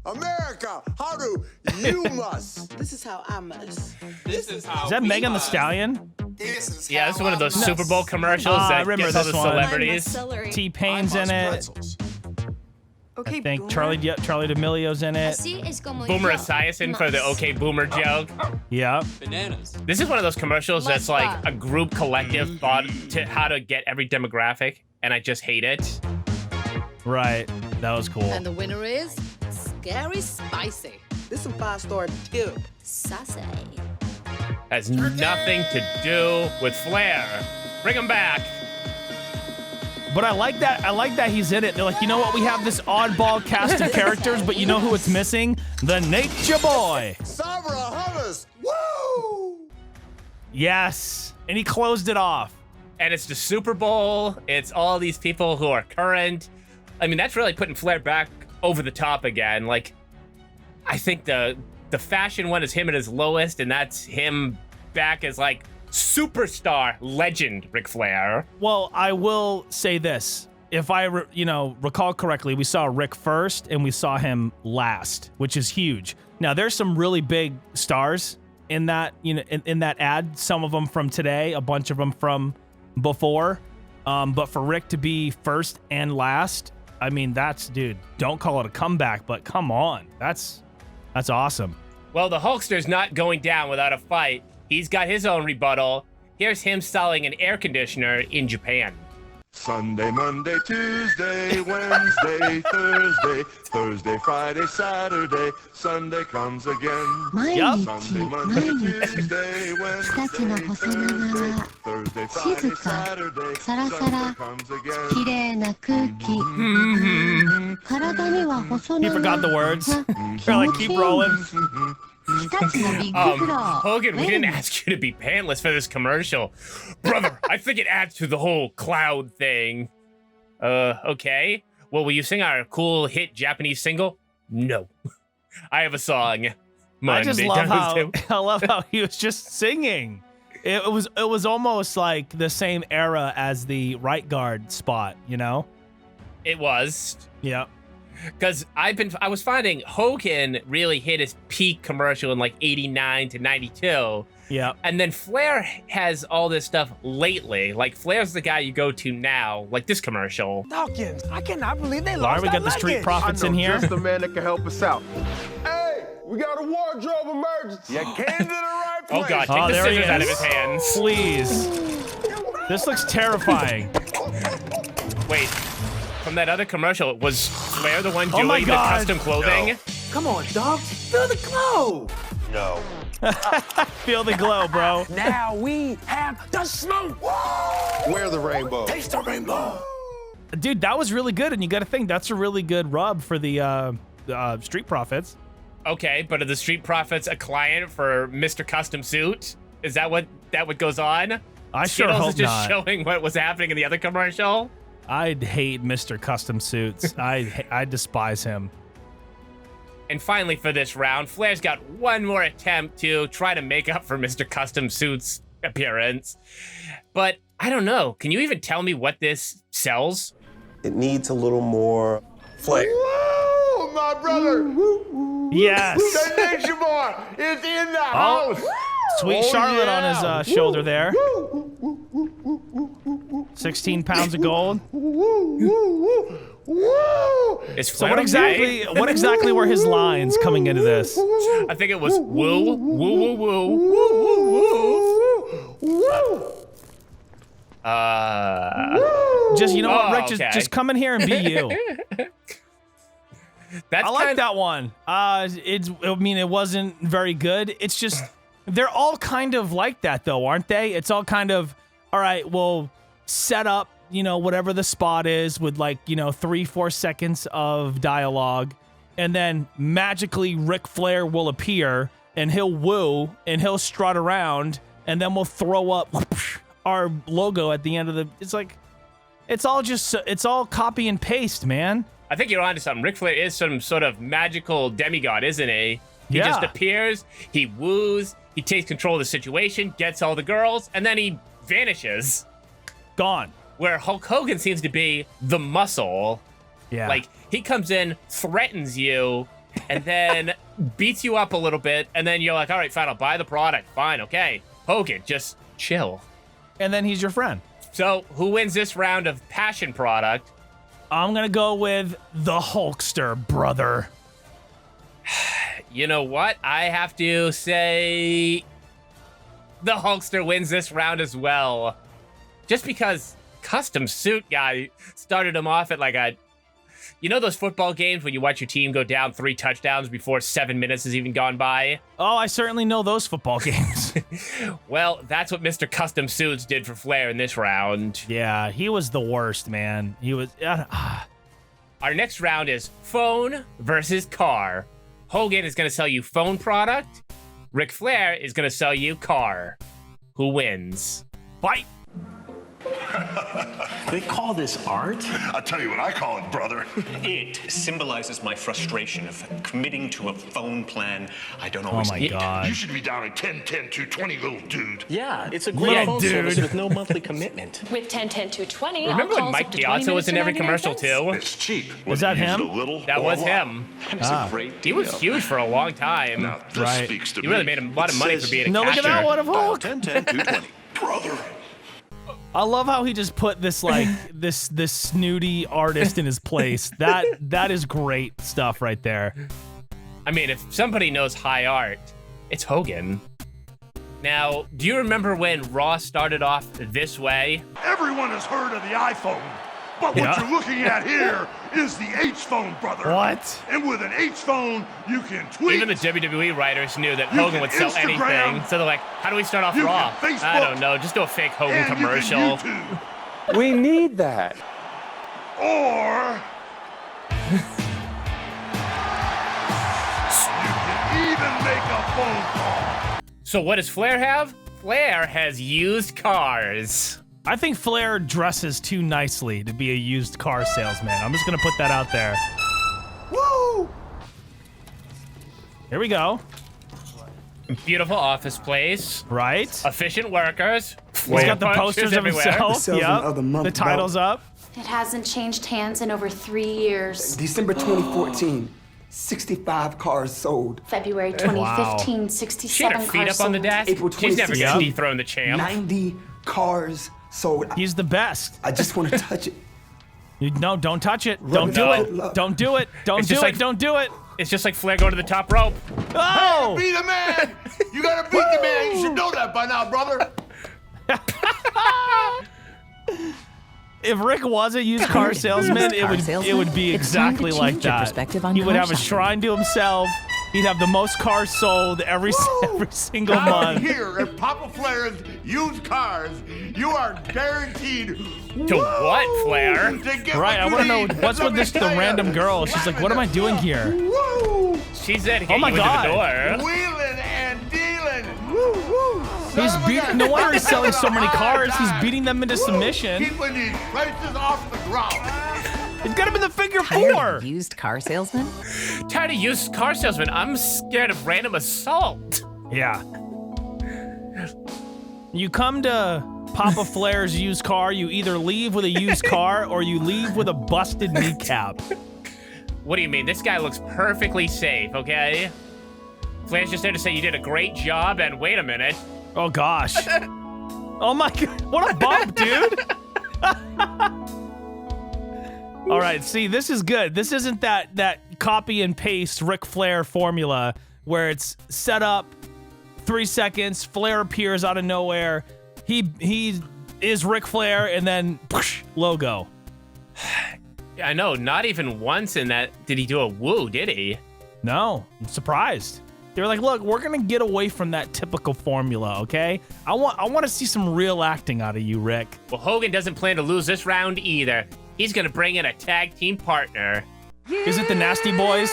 America, how do you must? This is how I must. This is how Is that we Megan the must. Stallion? This is Yeah, this is one of those Super Bowl commercials I that remember gets all this the one. celebrities. T-Pain's in it. Okay, I think Boomer. Charlie D'Amelio's in it. Boomer Esiason for the OK Boomer joke. Yeah. Bananas. This is one of those commercials that's like a group collective thought to how to get every demographic, and I just hate it. Right. That was cool. And the winner is Scary Spicy. This is some 5-star tip. Sassy. Has nothing to do with Flair. Bring him back. But I like that he's in it. They're like, you know what? We have this oddball cast of characters, but you know who it's missing? The Nature Boy. Sabra hummus. Woo! Yes. And he closed it off. And it's the Super Bowl. It's all these people who are current. I mean, that's really putting Flair back over the top again. Like, I think the fashion one is him at his lowest, and that's him back as, like, superstar legend Ric Flair. Well, I will say this. If I, recall correctly, we saw Rick first and we saw him last, which is huge. Now, there's some really big stars in that, in that ad. Some of them from today, a bunch of them from before. But for Rick to be first and last, I mean, dude, don't call it a comeback, but come on. That's awesome. Well, the Hulkster's not going down without a fight. He's got his own rebuttal. Here's him selling an air conditioner in Japan. Sunday, Monday, Tuesday, Wednesday, Thursday, Thursday, Friday, Saturday, Sunday comes again. Yep. Sunday, Monday, Tuesday, Wednesday, Thursday, Thursday, Friday, Saturday, Sunday comes again. He forgot the words. They're like, keep rolling. Hogan, we didn't ask you to be pantless for this commercial. Brother, I think it adds to the whole cloud thing. Okay. Well, will you sing our cool hit Japanese single? No. I have a song. I just love how he was just singing. It was almost like the same era as the right guard spot, It was. Yeah. Because I was finding Hogan really hit his peak commercial in like 89 to 92. Yeah. And then Flair has all this stuff lately. Like, Flair's the guy you go to now, like this commercial. Dawkins, I cannot believe they Lauren, lost we got that the Street luggage. Profits in here. Just the man that can help us out. Hey, we got a wardrobe emergency. You came to the right place. Oh, God, take the scissors out of his hands. Please. This looks terrifying. Wait. From that other commercial, was Flair the one Oh my doing the God. custom clothing? No. Come on, dog. Feel the glow. No. Feel the glow, bro. Now we have the smoke. Wear the rainbow. Taste the rainbow. Dude, that was really good, and you got to think that's a really good rub for the Street Profits. Okay, but are the Street Profits a client for Mr. Custom Suit? Is that what goes on? I sure Skittles hope is just not. showing what was happening in the other commercial? I'd hate Mr. Custom Suits. I despise him. And finally, for this round, Flair's got one more attempt to try to make up for Mr. Custom Suit's appearance. But I don't know. Can you even tell me what this sells? It needs a little more flair. Woo, my brother. Yes. The Nation Boy is in the house. Sweet Charlotte on his shoulder there. 16 pounds of gold. Is So Flair okay? what exactly were his lines coming into this? I think it was woo, woo, woo, woo, woo, woo, woo. Just, you know what, Rick? okay. Just come in here and be you. That's I like that one. It wasn't very good. It's just, they're all kind of like that, though, aren't they? It's all kind of, all right, well, set up, whatever the spot is with 3-4 seconds of dialogue, and then magically Ric Flair will appear and he'll woo and he'll strut around, and then we'll throw up our logo at the end of the. It's like, it's all copy and paste, man. I think you're onto something. Ric Flair is some sort of magical demigod, isn't he? He Yeah. just appears, he woos, he takes control of the situation, gets all the girls, and then he vanishes. Gone. Where Hulk Hogan seems to be the muscle. Yeah. Like, he comes in, threatens you, and then beats you up a little bit, and then you're like, all right, fine, I'll buy the product. Fine, okay. Hogan, just chill. And then he's your friend. So, who wins this round of passion product? I'm going to go with the Hulkster, brother. You know what? I have to say the Hulkster wins this round as well. Just because Custom Suit guy started him off at like a... You know those football games when you watch your team go down 3 touchdowns before 7 minutes has even gone by? Oh, I certainly know those football games. Well, that's what Mr. Custom Suits did for Flair in this round. Yeah, he was the worst, man. He was... Our next round is phone versus car. Hogan is going to sell you phone product. Ric Flair is going to sell you car. who wins. Fight! They call this art? I'll tell you what I call it, brother. It symbolizes my frustration of committing to a phone plan I don't always my need. God. You should be down at 10-10-220, little dude. Yeah, it's a great phone service with no monthly commitment. With 10-10-220, Remember when Mike Piazza was in every commercial too? It's cheap. Was that him? That was him. It's a great He was huge for a long time. Now, this speaks to He me. really made a lot of money for being a No, look catcher. at that one of Hulk. 10-10-220. Brother. I love how he just put this like this snooty artist in his place. That is great stuff right there. I mean, if somebody knows high art, it's Hogan. Now, do you remember when Raw started off this way? Everyone has heard of the iPhone, but what you're looking at here is the H phone, brother. What? And with an H phone, you can tweet. Even the WWE writers knew that You Hogan can would sell Instagram. anything. So they're like, how do we start off You Raw? can Facebook. I don't know. Just do a fake Hogan and commercial. You can YouTube. We need that. Or you can even make a phone call. So what does Flair have? Flair has used cars. I think Flair dresses too nicely to be a used car salesman. I'm just gonna put that out there. Woo! Here we go. Beautiful office place. Right. Efficient workers. He's got the posters of everywhere. himself. Yep. The title's up. It hasn't changed hands in over 3 years. December 2014, 65 cars sold. February 2015, She had 67 her cars feet up sold. on the desk. April She's never 26th, gonna dethrone the champ. 90 cars sold. He's the best. I just want to touch it. No, don't touch it. Rub Don't it do out. it. Don't do it. Don't It's do just it. like- Don't do it. It's just like Flair going to the top rope. Oh! Be the man. You gotta beat the man. You should know that by now, brother. If Rick was a used car salesman, it would be exactly like that. He would have a shrine to himself. He'd have the most cars sold every single Down month. here at Papa Flair's used cars, you are guaranteed To what, Flair? to get Right, I what want to you know need. what's with Let me this the tell ya, random girl. She's like, what am I doing here? Woo! She said to Oh get my you into God. the door. Wheeling and dealing. Woo, woo. He's Son of a beating. gun. No wonder he's selling so many Hard cars. He's time. beating them into Woo. submission. Keeping these prices off the ground. He's got him in the figure Tired four. of used car salesman? Tired of used car salesman. I'm scared of random assault. Yeah. You come to Papa Flair's used car, you either leave with a used car or you leave with a busted kneecap. What do you mean? This guy looks perfectly safe, okay? Flair's just there to say you did a great job, and wait a minute. Oh gosh. Oh my God. What a bump, dude. All right, see, this is good. This isn't that copy and paste Ric Flair formula where it's set up 3 seconds, Flair appears out of nowhere. He is Ric Flair and then whoosh, logo. I know, not even once in that did he do a woo, did he? No, I'm surprised. They were like, look, we're gonna get away from that typical formula, okay? I want to see some real acting out of you, Rick. Well, Hogan doesn't plan to lose this round either. He's gonna bring in a tag team partner. Is it the Nasty Boys?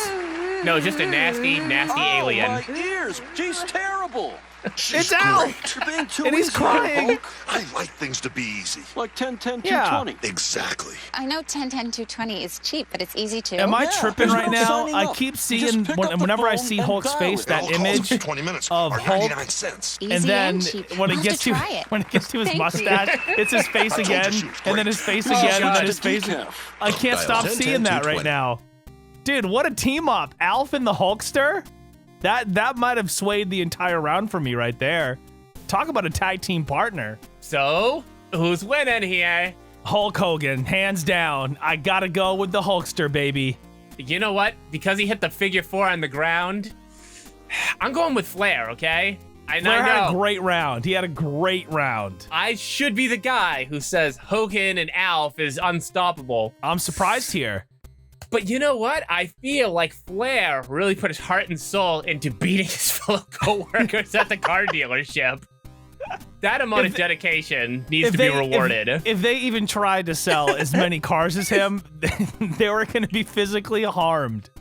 No, just a nasty alien. My ears. She's terrible. It's Al! You're being too And he's easy on her, crying. Hulk. I like things to be easy. Like 10-10-220. Yeah. Exactly. I know 10-10-220 is cheap, but it's easy to. Am I tripping there's right no now? signing I up. keep You seeing just pick up the whenever I phone see and Hulk's dial face, it. that All calls image for 20 minutes of are Hulk, 99 cents. Easy and then and cheap. when it I'll gets have to try it. when it gets to his Thank you. mustache, it's his face I told you again, she was and then great. his face Oh, again, and God, then his the face. decaf. I can't stop 10, seeing that right 220. now, dude. What a team up, Alf and the Hulkster. That might have swayed the entire round for me right there. Talk about a tag team partner. So, who's winning here? Hulk Hogan, hands down. I gotta go with the Hulkster, baby. You know what? Because he hit the figure four on the ground, I'm going with Flair, okay? Flair had a great round. He had a great round. I should be the guy who says Hogan and Alf is unstoppable. I'm surprised here. But you know what? I feel like Flair really put his heart and soul into beating his fellow co-workers at the car dealership. That amount of dedication needs to be rewarded. If they even tried to sell as many cars as him, they were going to be physically harmed.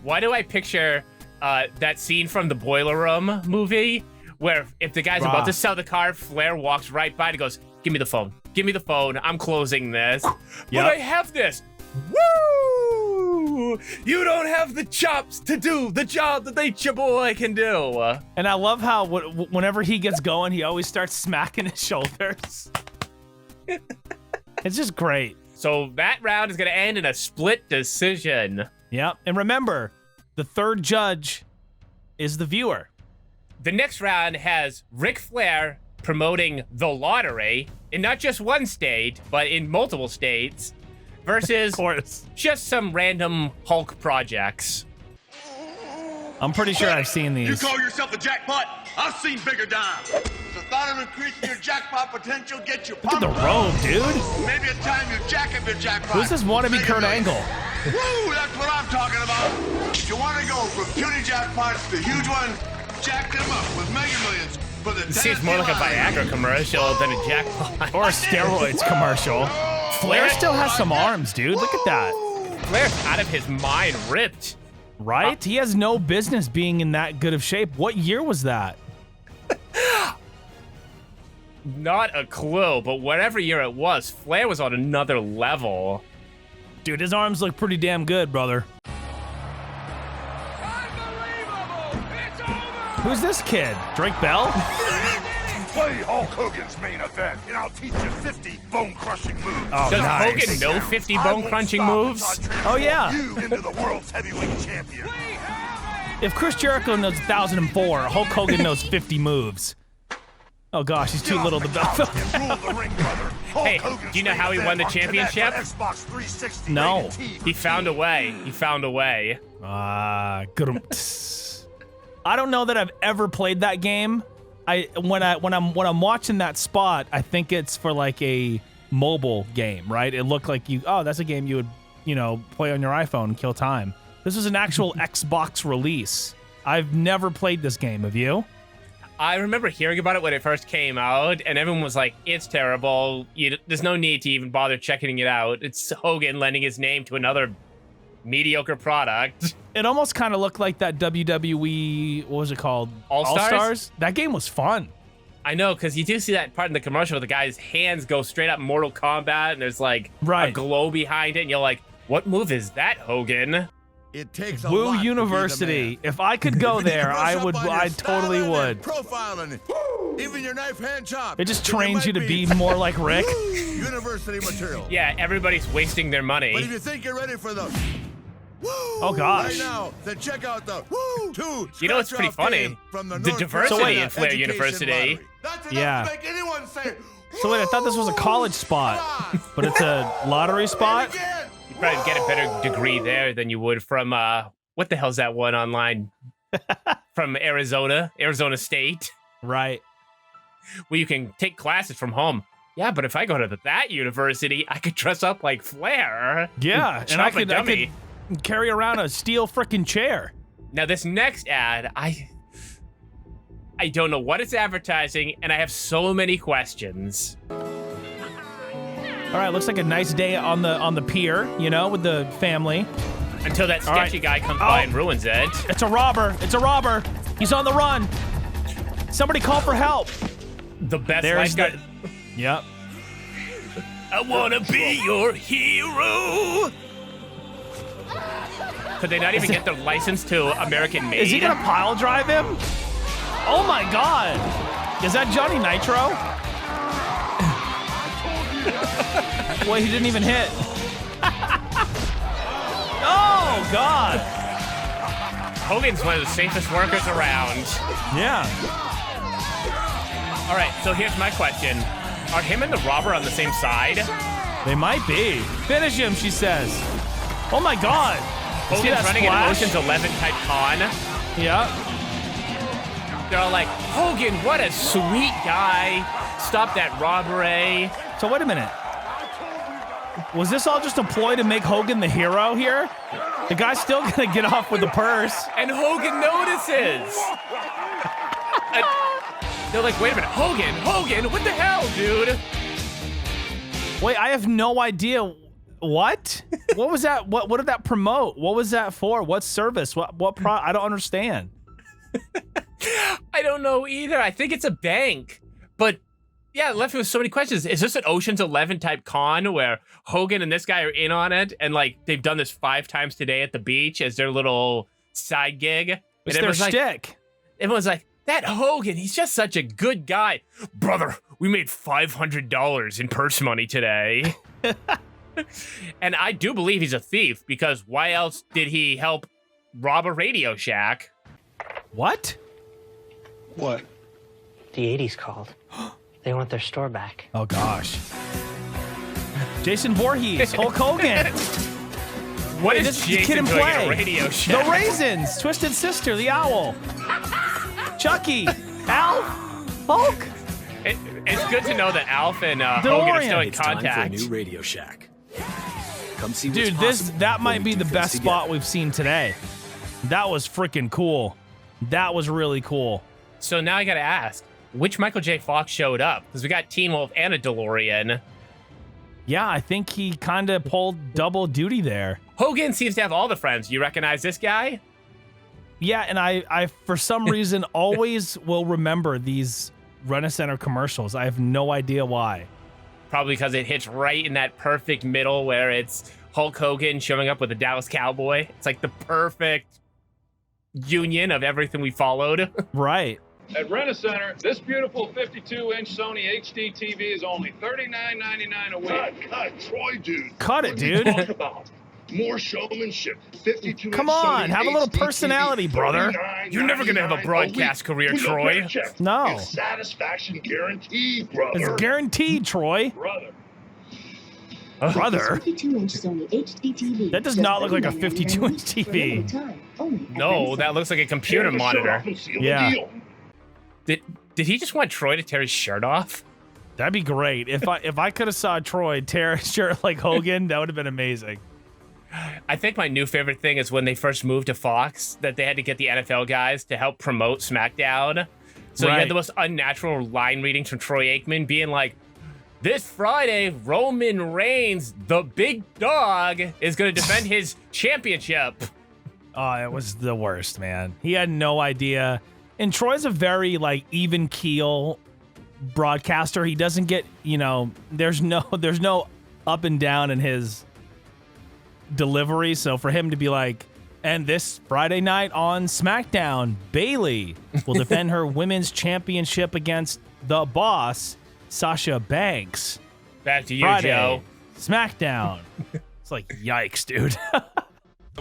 Why do I picture that scene from the Boiler Room movie where if the guy's about to sell the car, Flair walks right by and goes, "Give me the phone. Give me the phone. I'm closing this." But I have this. Woo! You don't have the chops to do the job that Nature Boy can do. And I love how whenever he gets going, he always starts smacking his shoulders. It's just great. So that round is going to end in a split decision. Yep. And remember, the third judge is the viewer. The next round has Ric Flair promoting the lottery in not just one state, but in multiple states, versus just some random Hulk projects. I'm pretty sure I've seen these. You call yourself a jackpot? I've seen bigger dimes. The thought of increasing your jackpot potential gets you pumped. Look at the robe, dude. Maybe it's time you jack up your jackpot. Who's this wannabe Kurt Angle? Woo, that's what I'm talking about. If you want to go from puny jackpots to huge ones, jack them up with Mega Millions for the It seems more like a Viagra commercial than a jackpot. Or a steroids commercial. Flair still has some arms, dude. Look at that. Flair's out of his mind, ripped. Right? He has no business being in that good of shape. What year was that? Not a clue, but whatever year it was, Flair was on another level. Dude, his arms look pretty damn good, brother. Who's this kid? Drake Bell? Play Hulk Hogan's main event, and I'll teach you 50 bone-crushing moves. Oh, Does nice. Hogan know 50 bone-crunching moves? Oh, yeah. You into the world's heavyweight champion. If Chris Jericho knows 1,004, Hulk Hogan knows 50 moves. Oh gosh, he's too little to belt. Hey, do you know how he won the championship? No. He found a way. He found a way. Good. I don't know that I've ever played that game. When I'm watching that spot, I think it's for like a mobile game, right? It looked like that's a game you would, play on your iPhone and kill time. This was an actual Xbox release. I've never played this game. Have you? I remember hearing about it when it first came out, and everyone was like, "It's terrible. There's no need to even bother checking it out. It's Hogan lending his name to another mediocre product." It almost kind of looked like that WWE, what was it called? All-Stars? That game was fun. I know, because you do see that part in the commercial where the guy's hands go straight up Mortal Kombat, and there's like a glow behind it, and you're like, "What move is that, Hogan?" It takes a Woo lot University. If I could go there, I totally would. Profiling, even your knife hand chop. It just trains you to be more like Rick. University material. Yeah, everybody's wasting their money. But if you think you're ready for the oh gosh. right now, then check out the Woo 2. You know, it's pretty funny. From the diversity in Flair University. Yeah. To make anyone say, So wait, I thought this was a college spot, but it's a lottery spot? You'd probably get a better degree there than you would from, what the hell's that one online? From Arizona State. Right. Where you can take classes from home. Yeah, but if I go to that university, I could dress up like Flair. Yeah, and I could carry around a steel frickin' chair. Now, this next ad, I don't know what it's advertising, and I have so many questions. All right, looks like a nice day on the pier, with the family. Until that sketchy guy comes by and ruins it. It's a robber. It's a robber. He's on the run. Somebody call for help. The best lifeguard. Yep. I wanna be your hero. Could they not even get their license to American Made? Is he gonna pile drive him? Oh my God! Is that Johnny Nitro? Well, he didn't even hit. Oh God! Hogan's one of the safest workers around. Yeah. All right, so here's my question: are him and the robber on the same side? They might be. Finish him, she says. Oh my God! Hogan's running an Ocean's 11 type con. Yeah. They're all like, "Hogan, what a sweet guy! Stop that robbery." So wait a minute. Was this all just a ploy to make Hogan the hero here? The guy's still gonna get off with the purse. And Hogan notices. They're like, "Wait a minute, Hogan, what the hell, dude?" Wait, I have no idea. What? What was that? What did that promote? What was that for? What service? What I don't understand. I don't know either. I think it's a bank. But yeah, it left me with so many questions. Is this an Ocean's 11 type con where Hogan and this guy are in on it, and like they've done this 5 times today at the beach as their little side gig? It's their shtick. Everyone's like, that Hogan, he's just such a good guy. Brother, we made $500 in purse money today. And I do believe he's a thief, because why else did he help rob a Radio Shack? What? What? The 80s called. They want their store back. Oh, gosh. Jason Voorhees, Hulk Hogan. What is Jason Kid and doing Play? at a Radio Shack? The Raisins, Twisted Sister, the Owl, Chucky, Alf, Hulk. It's good to know that Alf and Hogan are still in It's time for a contact. new Radio Shack. Come see what's Dude, possible that when might we be do the things best together. spot we've seen today. That was freaking cool. That was really cool. So now I gotta ask, which Michael J. Fox showed up? Because we got Teen Wolf and a DeLorean. Yeah, I think he kind of pulled double duty there. Hogan seems to have all the friends. You recognize this guy? Yeah, and I for some reason always will remember these Rent-A-Center commercials. I have no idea why. Probably because it hits right in that perfect middle where it's Hulk Hogan showing up with a Dallas Cowboy. It's like the perfect union of everything we followed. Right. At Rent-A-Center, this beautiful 52-inch Sony HD TV is only $39.99 a week. Cut, Troy, dude. Cut it, dude. Talk about more showmanship. 52. Come on, have a little personality, brother. You're never gonna have a broadcast career, Troy. No. It's satisfaction guaranteed, brother. It's guaranteed, Troy. Brother. Brother? 52-inch Sony HD TV. That does not look like a 52-inch TV. No, that looks like a computer monitor. Yeah. Did he just want Troy to tear his shirt off? That'd be great. If I could have saw Troy tear his shirt like Hogan, that would have been amazing. I think my new favorite thing is when they first moved to Fox, that they had to get the NFL guys to help promote SmackDown. So you Right. had the most unnatural line readings from Troy Aikman being like, this Friday, Roman Reigns, the big dog, is going to defend his championship. Oh, it was the worst, man. He had no idea. And Troy's a very, like, even keel broadcaster. He doesn't get, there's no up and down in his delivery. So for him to be like, and this Friday night on SmackDown, Bayley will defend her women's championship against the boss, Sasha Banks. Back to you, Friday, Joe. SmackDown. It's like, yikes, dude.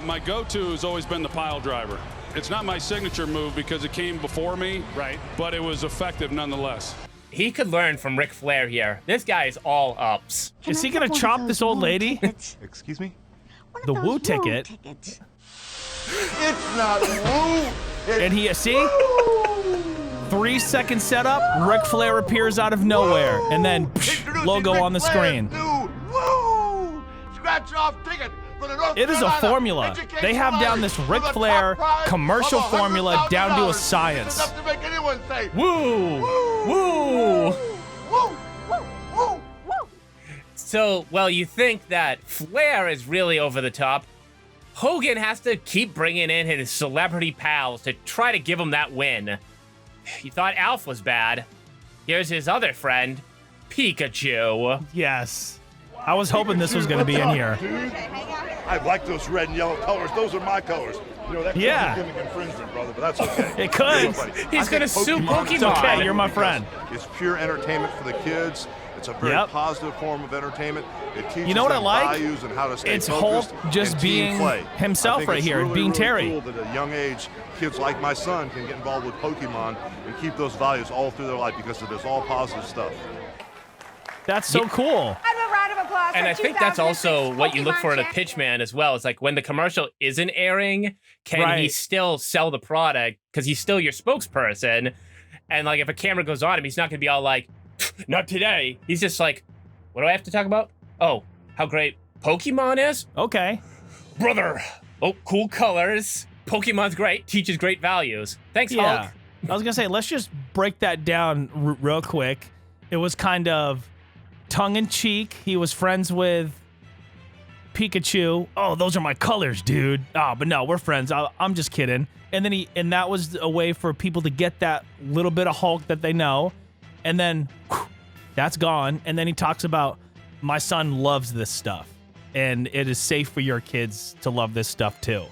My go-to has always been the pile driver. It's not my signature move because it came before me, right? But it was effective nonetheless. He could learn from Ric Flair here. This guy is all ups. Is he going to chop this old lady? Excuse me? The Woo ticket. It's not woo. And he, see? 3-second setup, Ric Flair appears out of nowhere, and then logo on the screen. Woo! Scratch off ticket for the North It is a Carolina formula. Education They have down this Lottery Ric for the Flair top prize commercial of formula down to a $100,000. science. Enough to make anyone say, Woo! Woo! woo, woo, woo. So, well, you think that Flair is really over the top. Hogan has to keep bringing in his celebrity pals to try to give him that win. You thought Alf was bad. Here's his other friend, Pikachu. Yes. I was hoping this was going to be in here. I like those red and yellow colors. Those are my colors. That Yeah. could be gimmick infringement, brother, but that's okay. It could. He's going to sue Pokemon. It's okay, you're my friend. It's pure entertainment for the kids. It's a very Yep. positive form of entertainment. It teaches You know what I them like? values and how to stay It's focused Hulk just and team being play. himself I think right it's here, really, being really Terry. cool that at a young age, kids like my son can get involved with Pokemon and keep those values all through their life because it is all positive stuff. That's so cool. Have a round of applause. And for I think that's 2006 also what you look for in a Pokemon pitchman as well. It's like when the commercial isn't airing, can he Right. still sell the product? Because he's still your spokesperson. And like if a camera goes on him, he's not going to be all like, not today. He's just like, what do I have to talk about? Oh, how great Pokemon is? Okay. Brother. Oh, cool colors. Pokemon's great. Teaches great values. Thanks, Yeah. Hulk. I was going to say, let's just break that down real quick. It was kind of tongue-in-cheek. He was friends with Pikachu. Oh, those are my colors, dude. Oh, but no, we're friends. I'm just kidding. And then that was a way for people to get that little bit of Hulk that they know. And then that's gone. And then he talks about, my son loves this stuff, and it is safe for your kids to love this stuff too.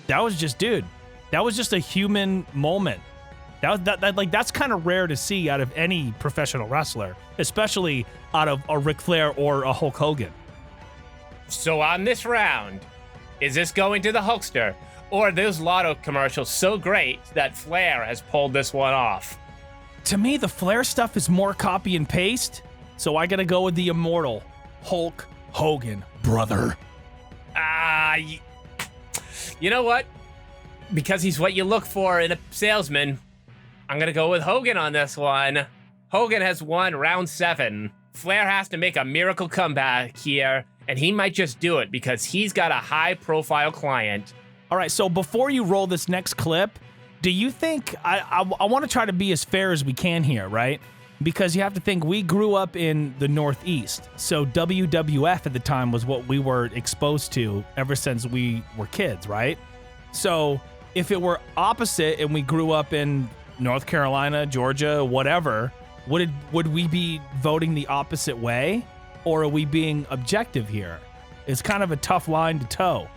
That was just, dude, that was just a human moment. That's kind of rare to see out of any professional wrestler, especially out of a Ric Flair or a Hulk Hogan. So on this round, is this going to the Hulkster, or are those Lotto commercials so great that Flair has pulled this one off? To me, the Flair stuff is more copy and paste, so I gotta go with the immortal Hulk Hogan, brother. You know what? Because he's what you look for in a salesman, I'm gonna go with Hogan on this one. Hogan has won round 7. Flair has to make a miracle comeback here, and he might just do it because he's got a high-profile client. All right, so before you roll this next clip, do you think, I want to try to be as fair as we can here, right? Because you have to think, we grew up in the Northeast, so WWF at the time was what we were exposed to ever since we were kids, right? So if it were opposite and we grew up in North Carolina, Georgia, whatever, would we be voting the opposite way? Or are we being objective here? It's kind of a tough line to toe.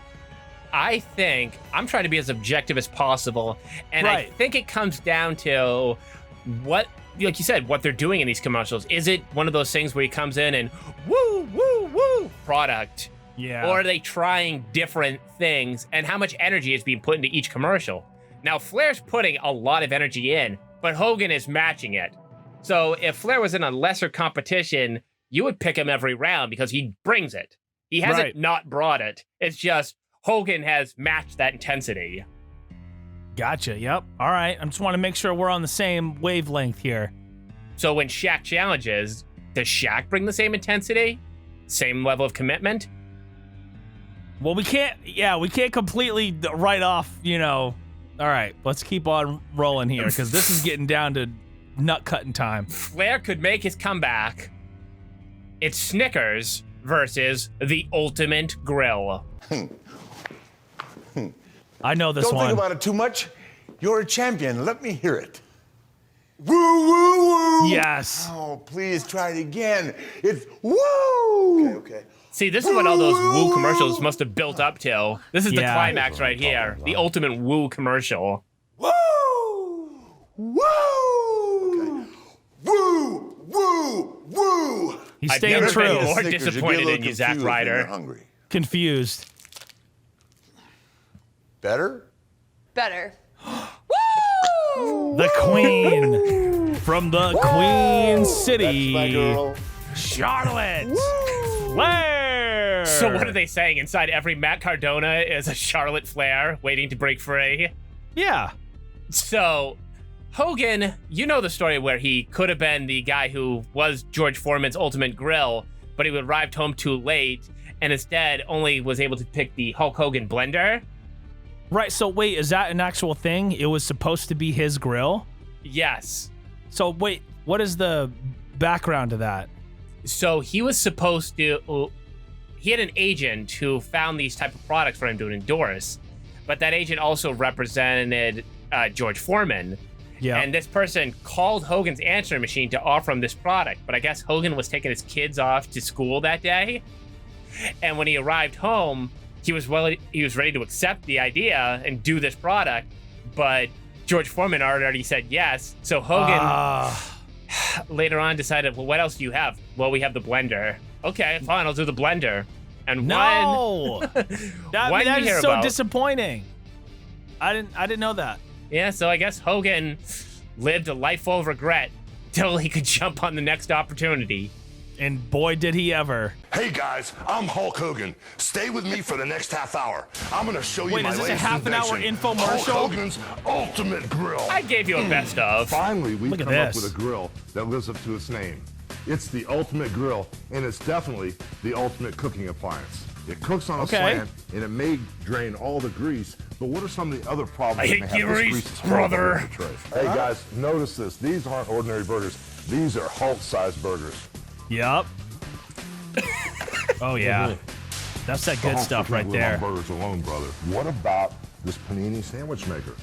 I think I'm trying to be as objective as possible, and right. I think it comes down to what, like you said, what they're doing in these commercials. Is it one of those things where he comes in and woo, woo, woo, product? Yeah. Or are they trying different things, and how much energy is being put into each commercial? Now, Flair's putting a lot of energy in, but Hogan is matching it. So if Flair was in a lesser competition, you would pick him every round because he brings it. He hasn't not brought it. It's just Hogan has matched that intensity. Gotcha. Yep. All right. I just want to make sure we're on the same wavelength here. So when Shaq challenges, does Shaq bring the same intensity? Same level of commitment? Well, we can't completely write off, All right. Let's keep on rolling here because this is getting down to nut cutting time. Flair could make his comeback. It's Snickers versus the Ultimate Grill. I know this one. Don't think about it too much. You're a champion. Let me hear it. Woo, woo, woo. Yes. Oh, please try it again. It's woo. Okay. See, this is what all those woo commercials must have built up to. This is the climax right here. The ultimate woo commercial. Woo! Woo! Okay. Woo! Woo! Woo! He's I've staying never true. been more disappointed in you, Zack Ryder. Confused. Better? Better. The Queen from the Queen City. That's my girl. Charlotte Flair. So what are they saying? Inside every Matt Cardona is a Charlotte Flair waiting to break free? Yeah. So Hogan, you know the story where he could have been the guy who was George Foreman's Ultimate Grill, but he arrived home too late and instead only was able to pick the Hulk Hogan blender. Right, so wait, is that an actual thing? It was supposed to be his grill? Yes. So wait, what is the background to that? So he was supposed to, he had an agent who found these type of products for him to endorse, but that agent also represented George Foreman. Yeah. And this person called Hogan's answering machine to offer him this product, but I guess Hogan was taking his kids off to school that day. And when he arrived home, he was ready to accept the idea and do this product, but George Foreman already said yes. So Hogan later on decided, well, what else do you have? Well, we have the blender. Okay, fine, I'll do the blender. And no, that is so about, disappointing. I didn't know that. Yeah, so I guess Hogan lived a life full of regret till he could jump on the next opportunity. And boy, did he ever. Hey guys, I'm Hulk Hogan. Stay with me for the next half hour. I'm going to show you my latest invention. Wait, is this a half-an-hour infomercial? Hulk Hogan's Ultimate Grill. I gave you a best of. Finally, we've Look at come up this. with a grill that lives up to its name. It's the Ultimate Grill, and it's definitely the ultimate cooking appliance. It cooks on a slant, and it may drain all the grease, but what are some of the other problems that may have this grease brother? Hey guys, notice this. These aren't ordinary burgers. These are Hulk-sized burgers. Yup. Oh, yeah. That's that good stuff right there. Burgers alone, brother. What about this panini sandwich maker?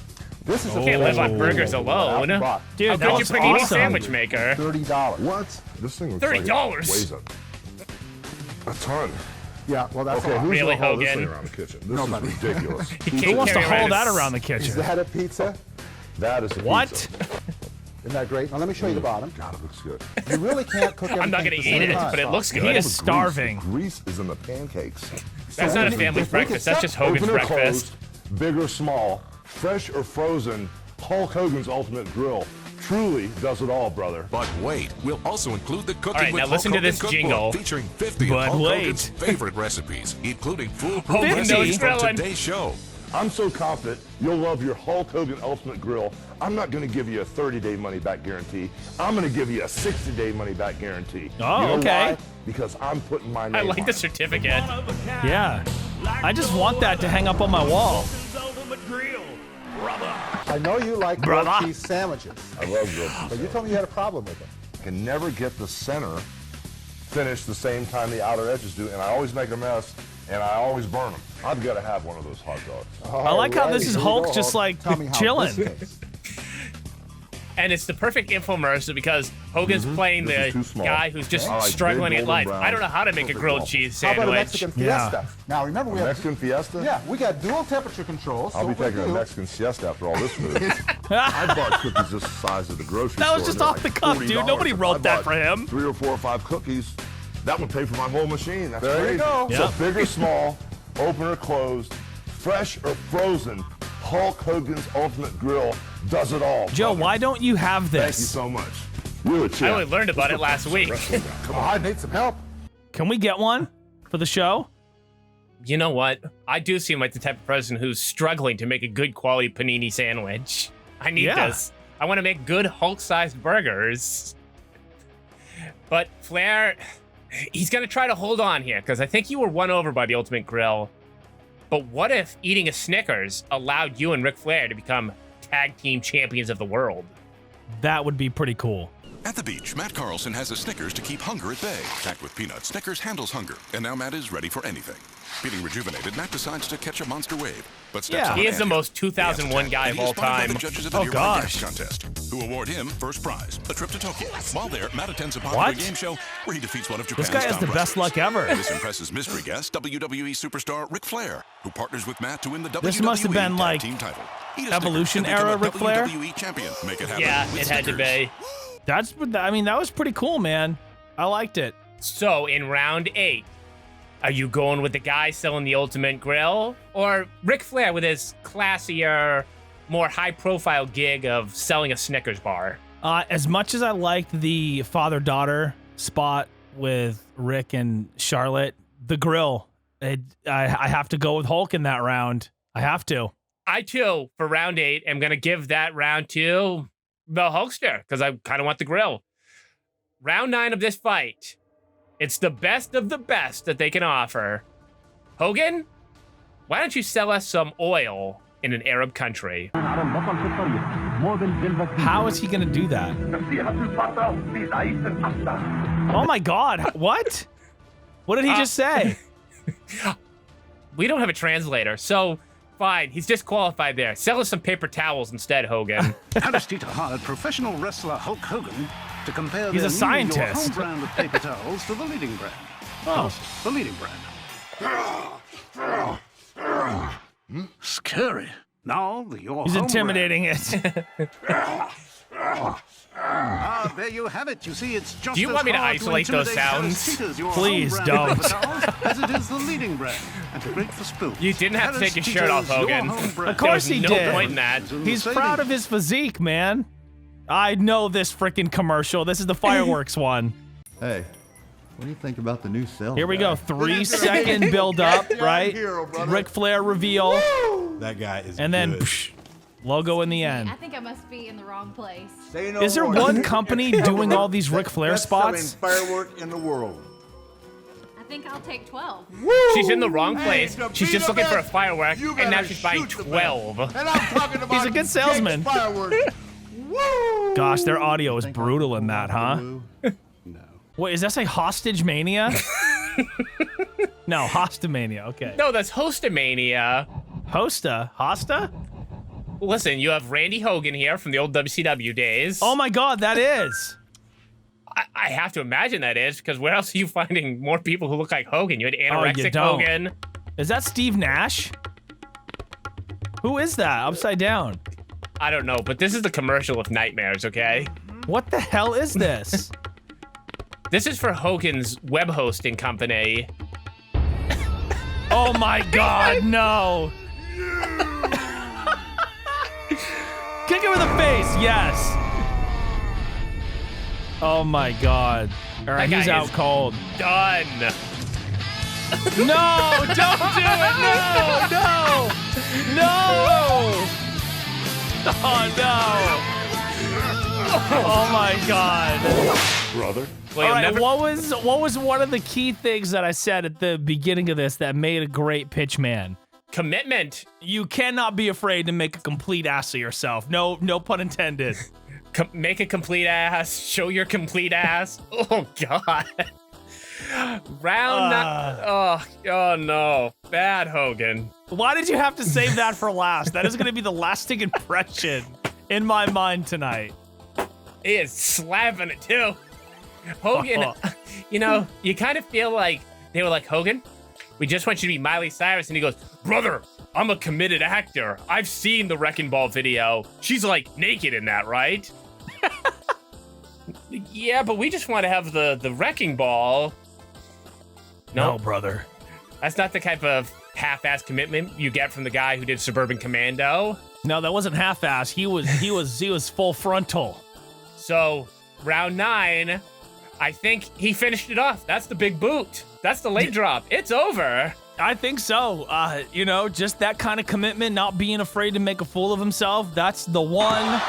This is You can't live on burgers alone. Dude, how that good was your panini awesome. sandwich maker? $30. What? This thing looks $30? like it weighs a ton. Yeah, well, that's okay. Who's Really, gonna haul this Hogan? thing around the kitchen? This is ridiculous. Who wants to haul that around the kitchen? Is that a pizza? That is a What? pizza. Isn't that great? Now let me show you the bottom. God, it looks good. You really can't cook everything. I'm not gonna at the eat same it, time. but it looks good. He is starving. The grease is in the pancakes. That's not a family's breakfast. That's just Hogan's Open or breakfast. closed, big or small, fresh or frozen, Hulk Hogan's Ultimate Grill truly does it all, brother. But wait, we'll also include the Cooking All right, with now listen Hulk to this Hogan jingle. cookbook featuring 50 But of Hulk wait. Hogan's favorite recipes, including foolproof Hogan knows recipes from grilling. today's show. I'm so confident you'll love your Hulk Hogan Ultimate Grill. I'm not going to give you a 30-day money-back guarantee. I'm going to give you a 60-day money-back guarantee. Oh, you know okay. why? Because I'm putting my name I like on the it. certificate. Yeah. I just want that to hang up on my wall. I know you like grilled cheese sandwiches, I love grilled cheese. but you told me you had a problem with them. I can never get the center finished the same time the outer edges do, and I always make a mess, and I always burn them. I've got to have one of those hot dogs. I like how this is Hulk just like Tell me how chilling. this tastes. And it's the perfect infomercial because Hogan's playing This is the too small. guy who's just I like struggling big at golden life. brown. I don't know how to make a Perfect grilled small. cheese How about a sandwich. Mexican Yeah. fiesta? Now remember we have Mexican Fiesta? yeah, we got dual temperature control. So I'll be what we taking a do- Mexican siesta after all this food. I bought cookies this size at the grocery That store. was just They're off the cuff, $40. dude. Nobody If wrote I that bought for him. 3 or 4 or 5 cookies. That would pay for my whole machine. That's There you crazy. go. So Yep. big or small, open or closed, fresh or frozen, Hulk Hogan's Ultimate Grill does it all. Joe, brother. why don't you have Thank you this? so much. You're a champ. I only learned about it last week. Come on. I need some help. Can we get one for the show? You know what? I do seem like the type of person who's struggling to make a good quality panini sandwich. I need Yeah. this. I want to make good Hulk-sized burgers. But Flair, he's going to try to hold on here because I think you were won over by the Ultimate Grill. But what if eating a Snickers allowed you and Ric Flair to become tag team champions of the world? That would be pretty cool. At the beach, Matt Carlson has a Snickers to keep hunger at bay. Packed with peanuts, Snickers handles hunger, and now Matt is ready for anything. Feeling rejuvenated, Matt decides to catch a monster wave, but steps Yeah. on He an is the ant. most 2001 guy of all time. The judges of the Oh, nearby gosh. gas contest, who award him first prize, a trip to Tokyo. While there, Matt attends a popular What? game show where he defeats one of This Japan's guy has top the best wrestlers. luck ever. This impresses mystery guest WWE superstar Ric Flair, who partners with Matt to win the This WWE must have been, Tag like, Team title. Eat a Evolution Snickers and era become a Ric Flair? WWE champion. Make it happen Yeah, with it had to Snickers. be. I mean, that was pretty cool, man. I liked it. So in round 8, are you going with the guy selling the Ultimate Grill, or Ric Flair with his classier, more high-profile gig of selling a Snickers bar? As much as I liked the father-daughter spot with Rick and Charlotte, the grill, I have to go with Hulk in that round. I have to. I too, for round 8, am gonna give that round to the Hulkster because I kind of want the grill. Round 9 of this fight, it's the best of the best that they can offer. Hogan, why don't you sell us some oil in an Arab country? How is he going to do that? Oh my God. What? What did he just say? We don't have a translator, so fine. He's disqualified there. Sell us some paper towels instead, Hogan. Tita hired professional wrestler Hulk Hogan to compare He's their a scientist. New York home brand of paper towels to the leading brand. Oh. The leading brand. Scary. Now, your He's home intimidating it. there you have it. You see, it's just Do you as want me to hard isolate those intimidate sounds? Tita's, your Please home brand don't. paper towels, as it is the leading brand, and great for spoons. You didn't have to take your Tita's, shirt off, your Hogan. home brand. Of course There he was no did. point in that. He's proud of his physique, man. I know this freaking commercial. This is the fireworks one. Hey, what do you think about the new cell? Here we go. 3-second build up, right? Ric Flair reveal. That guy is And then good. psh, logo in the end. I think I must be in the wrong place. Say no Is there more. one company doing all these Ric Flair Best-selling spots? firework in the world. I think I'll take 12. She's in the wrong place. to She's be just the looking for a best, firework, you and now gotta she's buying shoot the 12. And I'm talking about He's a good salesman. big fireworks. Woo! Gosh, their audio is brutal in that, huh? No. Wait, is that say Hostage Mania? No, Hostamania. Okay. No, that's Hostamania. Hosta? Listen, you have Randy Hogan here from the old WCW days. Oh my God, that is. I have to imagine that is, because where else are you finding more people who look like Hogan? You had anorexic don't. Hogan. Is that Steve Nash? Who is that? Upside down. I don't know, but this is the commercial of nightmares, okay? What the hell is this? This is for Hogan's web hosting company. Oh my God, no. Kick him in the face, yes. Oh my God. All right, he's out cold. Done. No, don't do it. No. Oh no. Oh my God. Brother. All right, what was one of the key things that I said at the beginning of this that made a great pitch man? Commitment. You cannot be afraid to make a complete ass of yourself. No pun intended. Make a complete ass. Show your complete ass. Oh God. Oh no. Bad Hogan. Why did you have to save that for last? That is going to be the lasting impression in my mind tonight. He is slapping it too. Hogan, you know, you kind of feel like they were like, Hogan, we just want you to be Miley Cyrus. And he goes, brother, I'm a committed actor. I've seen the Wrecking Ball video. She's like naked in that, right? Yeah, but we just want to have the Wrecking Ball. No, brother. That's not the type of half-ass commitment you get from the guy who did Suburban Commando. No, that wasn't half-ass. He was full frontal. So, round 9, I think he finished it off. That's the big boot. That's the leg drop. It's over. I think so. You know, just that kind of commitment, not being afraid to make a fool of himself. That's the 1,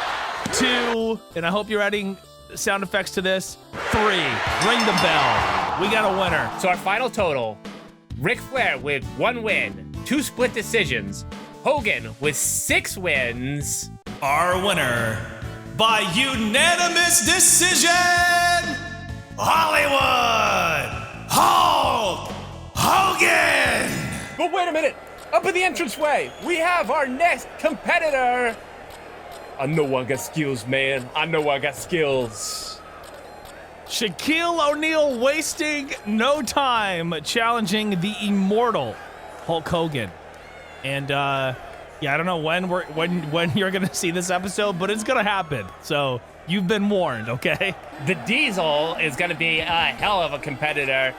2, and I hope you're adding sound effects to this. 3. Ring the bell. We got a winner. So our final total, Ric Flair with 1 win, 2 split decisions. Hogan with 6 wins. Our winner, by unanimous decision, Hollywood Hulk Hogan! But wait a minute. Up in the entranceway, we have our next competitor. I know I got skills, man. I know I got skills. Shaquille O'Neal wasting no time challenging the immortal Hulk Hogan. And yeah, I don't know when you're gonna see this episode, but it's gonna happen. So you've been warned, okay? The Diesel is gonna be a hell of a competitor.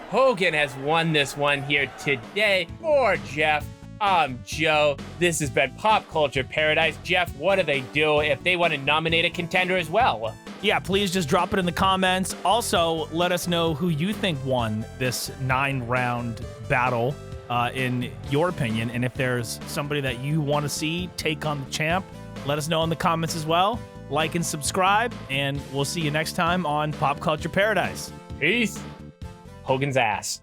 Hogan has won this one here today. For Jeff, I'm Joe. This has been Pop Culture Paradise. Jeff, what do they do if they want to nominate a contender as well? Yeah, please just drop it in the comments. Also, let us know who you think won this 9-round battle in your opinion. And if there's somebody that you want to see take on the champ, let us know in the comments as well. Like and subscribe, and we'll see you next time on Pop Culture Paradise. Peace. Hogan's ass.